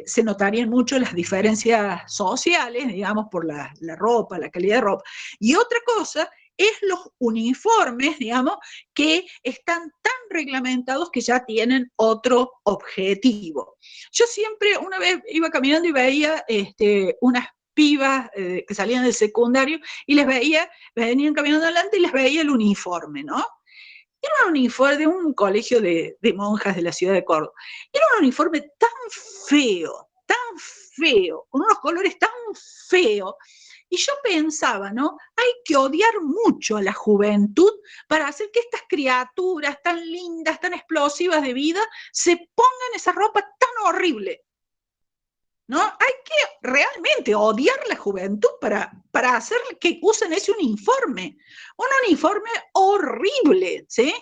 se notarían mucho las diferencias sociales, digamos, por la ropa, la calidad de ropa. Y otra cosa es los uniformes, digamos, que están tan reglamentados que ya tienen otro objetivo. Yo siempre, una vez iba caminando y veía unas pibas que salían del secundario y venían caminando adelante y les veía el uniforme, ¿no? Era un uniforme de un colegio de monjas de la ciudad de Córdoba. Era un uniforme tan feo, con unos colores tan feos. Y yo pensaba, ¿no? Hay que odiar mucho a la juventud para hacer que estas criaturas tan lindas, tan explosivas de vida, se pongan esa ropa tan horrible, ¿no? Hay que realmente odiar la juventud para hacer que usen ese uniforme. Un uniforme horrible, ¿sí?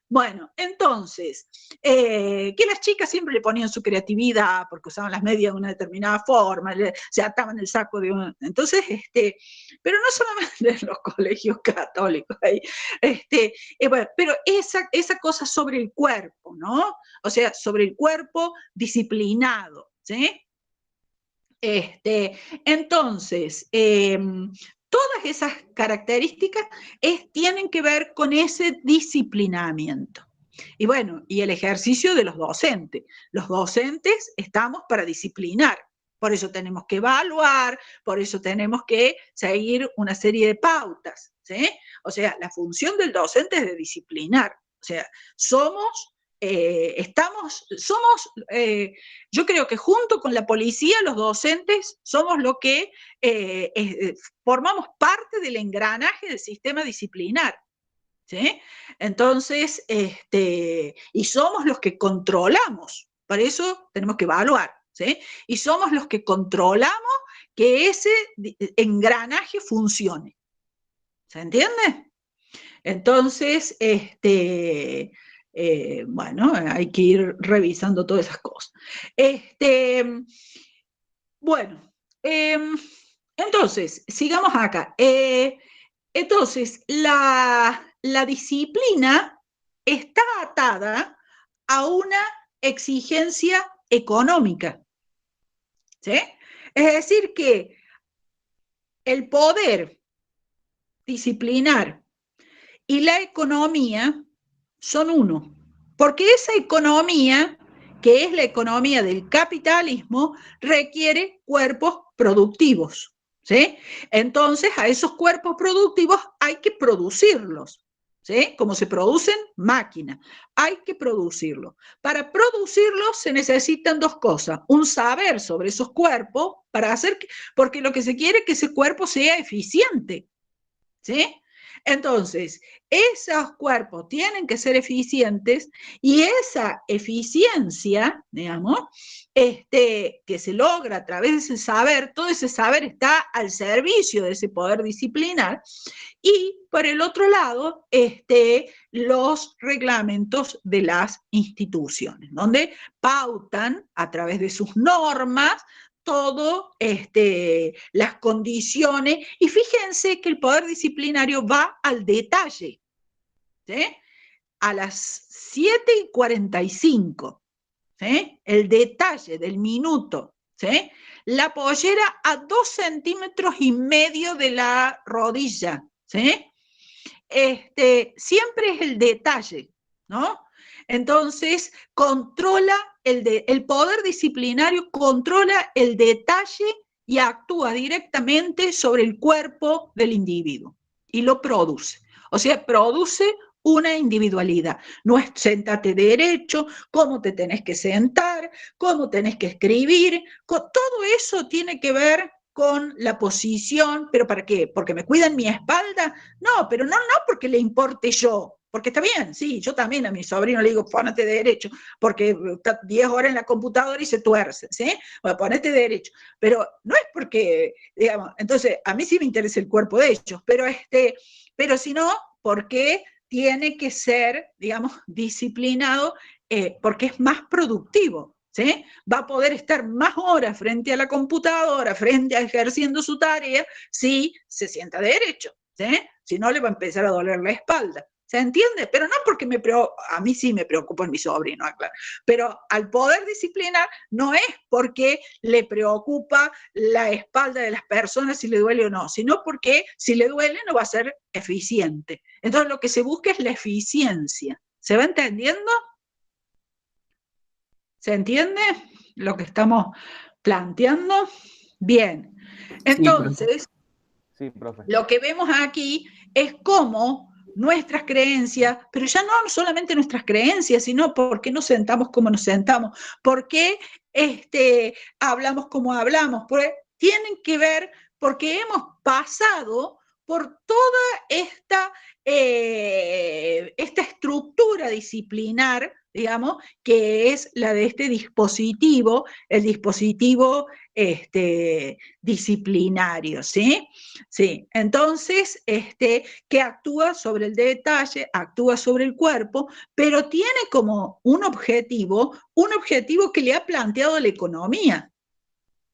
Bueno, entonces, que las chicas siempre le ponían su creatividad porque usaban las medias de una determinada forma, se ataban el saco de una... Entonces, pero no solamente en los colegios católicos, bueno, pero esa cosa sobre el cuerpo, ¿no? O sea, sobre el cuerpo disciplinado, ¿sí? Entonces, todas esas características tienen que ver con ese disciplinamiento. Y bueno, y el ejercicio de los docentes. Los docentes estamos para disciplinar. Por eso tenemos que evaluar, por eso tenemos que seguir una serie de pautas, ¿sí? O sea, la función del docente es de disciplinar. O sea, yo creo que junto con la policía, los docentes somos lo que formamos parte del engranaje del sistema disciplinar, ¿sí? Entonces, y somos los que controlamos, para eso tenemos que evaluar, ¿sí? Y somos los que controlamos que ese engranaje funcione. ¿Se entiende? Entonces, bueno, hay que ir revisando todas esas cosas. Bueno, entonces, sigamos acá. Entonces, la disciplina está atada a una exigencia económica, ¿sí? Es decir, que el poder disciplinar y la economía son uno, porque esa economía, que es la economía del capitalismo, requiere cuerpos productivos, ¿sí? Entonces, a esos cuerpos productivos hay que producirlos, ¿sí? Como se producen máquinas, hay que producirlos. Para producirlos se necesitan dos cosas, un saber sobre esos cuerpos, para hacer, porque lo que se quiere es que ese cuerpo sea eficiente, ¿sí? Entonces, esos cuerpos tienen que ser eficientes y esa eficiencia, digamos, que se logra a través de ese saber, todo ese saber está al servicio de ese poder disciplinar. Y por el otro lado, los reglamentos de las instituciones, donde pautan a través de sus normas todo las condiciones, y fíjense que el poder disciplinario va al detalle, ¿sí? A las 7:45, ¿sí? El detalle del minuto, ¿sí? La pollera a 2,5 centímetros de la rodilla, ¿sí? Siempre es el detalle, ¿no? Entonces, controla el poder disciplinario, controla el detalle y actúa directamente sobre el cuerpo del individuo y lo produce. O sea, produce una individualidad. No es sentate derecho, cómo te tenés que sentar, cómo tenés que escribir, todo eso tiene que ver con la posición, ¿pero para qué? ¿Porque me cuidan mi espalda? No, pero no porque le importe yo, porque está bien, sí, yo también a mi sobrino le digo, ponete derecho, porque está 10 horas en la computadora y se tuerce, ¿sí? Bueno, ponete derecho, pero no es porque, digamos, entonces a mí sí me interesa el cuerpo de ellos, pero si no, porque tiene que ser, digamos, disciplinado, porque es más productivo, ¿sí? Va a poder estar más horas frente a la computadora, frente a ejerciendo su tarea, si se sienta derecho, ¿sí? Si no, le va a empezar a doler la espalda. ¿Se entiende? Pero no porque a mí sí me preocupa mi sobrino, claro. Pero al poder disciplinar no es porque le preocupa la espalda de las personas si le duele o no, sino porque si le duele no va a ser eficiente. Entonces lo que se busca es la eficiencia. ¿Se va entendiendo? ¿Se entiende lo que estamos planteando? Bien. Entonces, sí, profe. Lo que vemos aquí es cómo nuestras creencias, pero ya no solamente nuestras creencias, sino por qué nos sentamos como nos sentamos, por qué hablamos como hablamos, porque tienen que ver, porque hemos pasado por toda esta estructura disciplinar, digamos, que es la de este dispositivo, el dispositivo disciplinario, ¿sí? Sí, entonces, que actúa sobre el detalle, actúa sobre el cuerpo, pero tiene como un objetivo que le ha planteado la economía.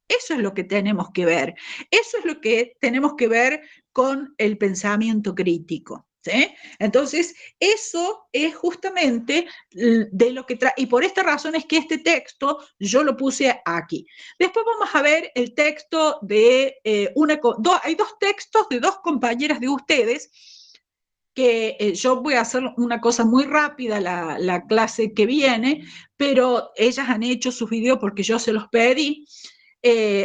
Eso es lo que tenemos que ver. Eso es lo que tenemos que ver con el pensamiento crítico, ¿sí? Entonces, eso es justamente de lo que y por esta razón es que este texto yo lo puse aquí. Después vamos a ver el texto de hay dos textos de dos compañeras de ustedes que yo voy a hacer una cosa muy rápida la clase que viene, pero ellas han hecho sus videos porque yo se los pedí.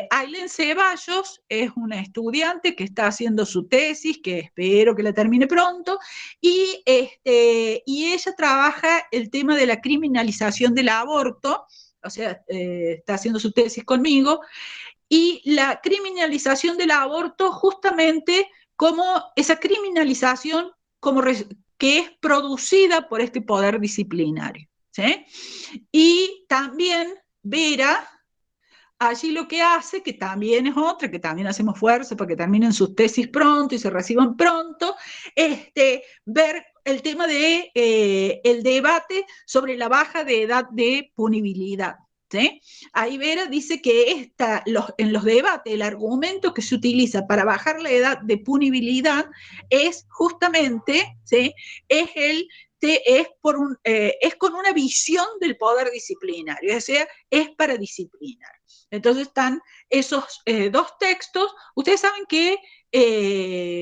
Ailén Ceballos es una estudiante que está haciendo su tesis, que espero que la termine pronto, y ella trabaja el tema de la criminalización del aborto, o sea, está haciendo su tesis conmigo, y la criminalización del aborto justamente como esa criminalización que es producida por este poder disciplinario, ¿sí? Y también Vera allí lo que hace, que también es otra, que también hacemos fuerza para que terminen sus tesis pronto y se reciban pronto, ver el tema de el debate sobre la baja de edad de punibilidad. ¿Sí? Ahí Vera dice que en los debates el argumento que se utiliza para bajar la edad de punibilidad es justamente, ¿sí? Es con una visión del poder disciplinario, o sea, es para disciplinar. Entonces están esos dos textos. Ustedes saben que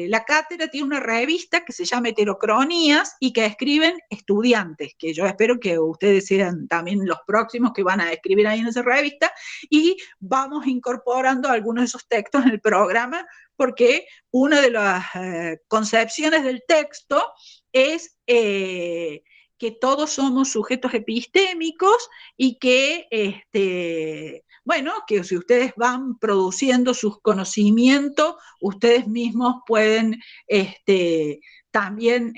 la cátedra tiene una revista que se llama Heterocronías y que escriben estudiantes, que yo espero que ustedes sean también los próximos que van a escribir ahí en esa revista, y vamos incorporando algunos de esos textos en el programa, porque una de las concepciones del texto es que todos somos sujetos epistémicos y que bueno, que si ustedes van produciendo sus conocimientos, ustedes mismos pueden también,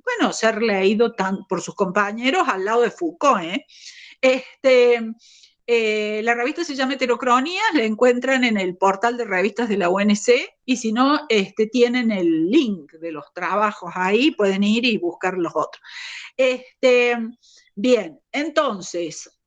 bueno, ser leídos por sus compañeros al lado de Foucault. La revista se llama Heterocronías, la encuentran en el portal de revistas de la UNC, y si no, tienen el link de los trabajos ahí, pueden ir y buscar los otros. Bien, entonces,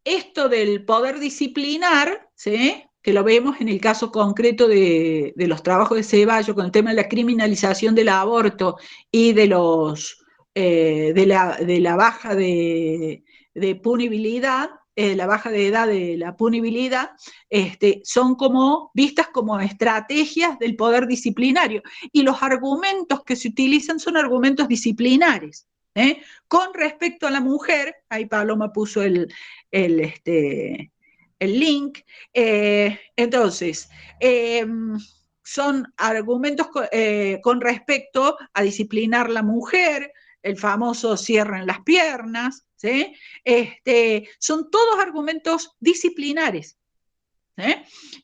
esto del poder disciplinar, ¿sí? Que lo vemos en el caso concreto de los trabajos de Ceballos con el tema de la criminalización del aborto y de la baja de punibilidad, la baja de edad de la punibilidad, son como vistas como estrategias del poder disciplinario, y los argumentos que se utilizan son argumentos disciplinares. Con respecto a la mujer, ahí Paloma puso el link. Entonces, son argumentos con respecto a disciplinar la mujer, el famoso cierren las piernas, ¿sí? Son todos argumentos disciplinares.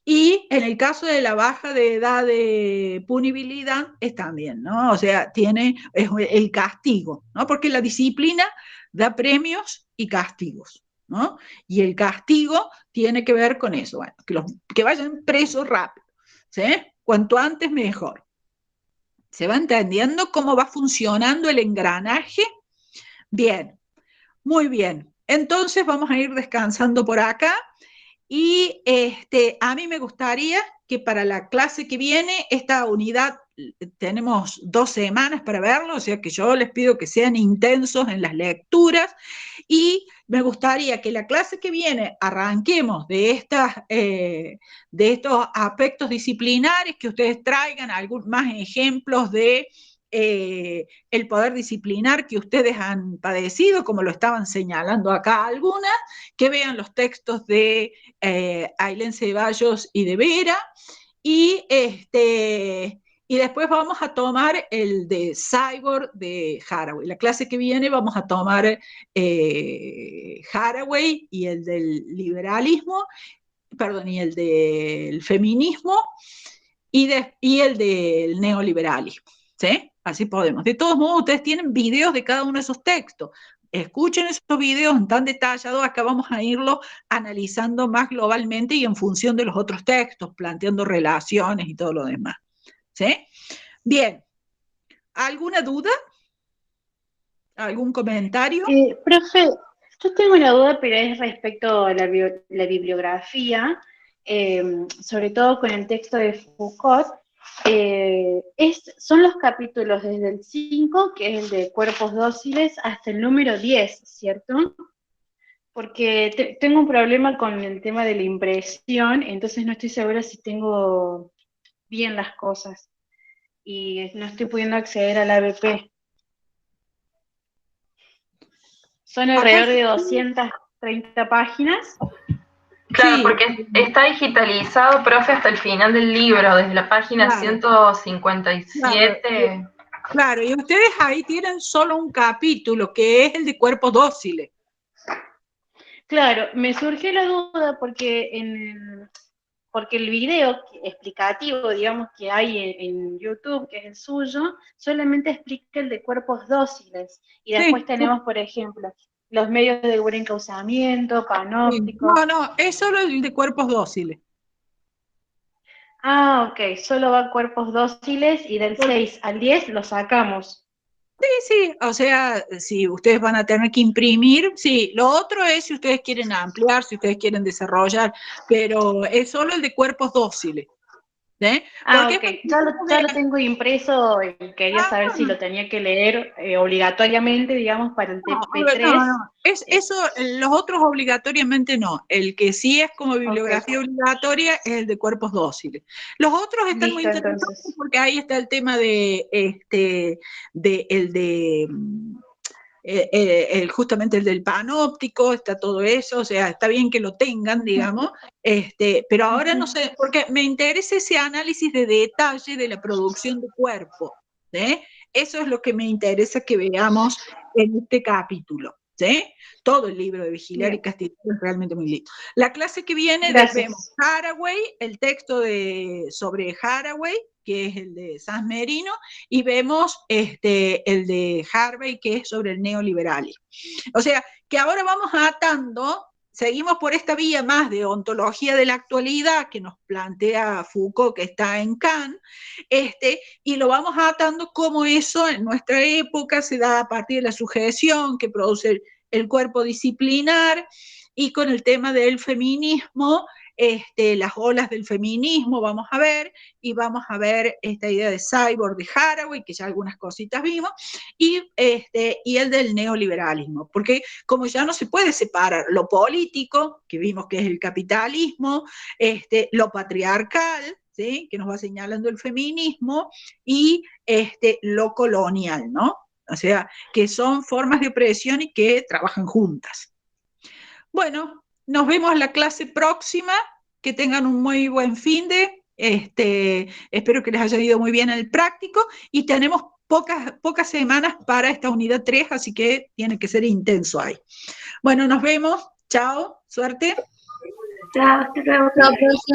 Y en el caso de la baja de edad de punibilidad es también, ¿no? O sea, es el castigo, ¿no? Porque la disciplina da premios y castigos, ¿no? Y el castigo tiene que ver con eso, bueno, que vayan presos rápido, ¿sí? Cuanto antes mejor. ¿Se va entendiendo cómo va funcionando el engranaje? Bien, muy bien. Entonces vamos a ir descansando por acá. Y a mí me gustaría que para la clase que viene, esta unidad, tenemos 2 semanas para verlo, o sea que yo les pido que sean intensos en las lecturas, y me gustaría que la clase que viene arranquemos de estos aspectos disciplinares, que ustedes traigan más ejemplos de el poder disciplinar que ustedes han padecido, como lo estaban señalando acá algunas, que vean los textos de Ailén Ceballos y de Vera, y después vamos a tomar el de Cyborg de Haraway. La clase que viene vamos a tomar Haraway y el del liberalismo, perdón, y el del feminismo y el del neoliberalismo, ¿sí? Así podemos. De todos modos, ustedes tienen videos de cada uno de esos textos. Escuchen esos videos tan detallados, acá vamos a irlo analizando más globalmente y en función de los otros textos, planteando relaciones y todo lo demás. ¿Sí? Bien. ¿Alguna duda? ¿Algún comentario? Profe, yo tengo una duda, pero es respecto a la bibliografía, sobre todo con el texto de Foucault. Son los capítulos desde el 5, que es el de cuerpos dóciles, hasta el número 10, ¿cierto? Porque tengo un problema con el tema de la impresión, entonces no estoy segura si tengo bien las cosas y no estoy pudiendo acceder al ABP. Son alrededor de 230 páginas. Claro, Sí. porque está digitalizado, profe, hasta el final del libro, desde la página 157. Claro, y ustedes ahí tienen solo un capítulo, que es el de cuerpos dóciles. Claro, me surgió la duda porque el video explicativo, digamos, que hay en YouTube, que es el suyo, solamente explica el de cuerpos dóciles. Y después tenemos, por ejemplo, los medios de buen encauzamiento, Sí. panópticos. No, es solo el de cuerpos dóciles. Ah, ok, solo van cuerpos dóciles y del 6 al 10 lo sacamos. Sí, o sea, si ustedes van a tener que imprimir, sí, lo otro es si ustedes quieren ampliar, si ustedes quieren desarrollar, pero es solo el de cuerpos dóciles, ¿sí? Ah, Porque ok, ya lo tengo impreso y quería saber si lo tenía que leer obligatoriamente, digamos, para el TP3. no. Eso, los otros obligatoriamente no. El que sí es como bibliografía Ok, obligatoria es el de cuerpos dóciles. Los otros están muy listo interesantes entonces. porque ahí está el tema justamente el del panóptico, está todo eso, o sea, está bien que lo tengan, digamos, pero ahora no sé, porque me interesa ese análisis de detalle de la producción de cuerpo, ¿sí? Eso es lo que me interesa que veamos en este capítulo, ¿sí? Todo el libro de Vigilar y Bien, Castigar es realmente muy lindo. La clase que viene vemos gracias. Haraway, el texto sobre Haraway, que es el de Sanz Merino, y vemos el de Harvey, que es sobre el neoliberalismo. O sea, que ahora vamos atando, seguimos por esta vía más de ontología de la actualidad que nos plantea Foucault, que está en Kant, y lo vamos atando como eso en nuestra época se da a partir de la sujeción que produce el cuerpo disciplinar, y con el tema del feminismo, las olas del feminismo vamos a ver, y vamos a ver esta idea de cyborg de Haraway, que ya algunas cositas vimos, y el del neoliberalismo, porque como ya no se puede separar lo político, que vimos que es el capitalismo, lo patriarcal, ¿sí? Que nos va señalando el feminismo, y lo colonial, ¿no? O sea, que son formas de opresión y que trabajan juntas. Bueno, nos vemos la clase próxima, que tengan un muy buen fin de, espero que les haya ido muy bien el práctico, y tenemos pocas semanas para esta unidad 3, así que tiene que ser intenso ahí. Bueno, nos vemos, chao, suerte. Chao, hasta luego. Chao, profe.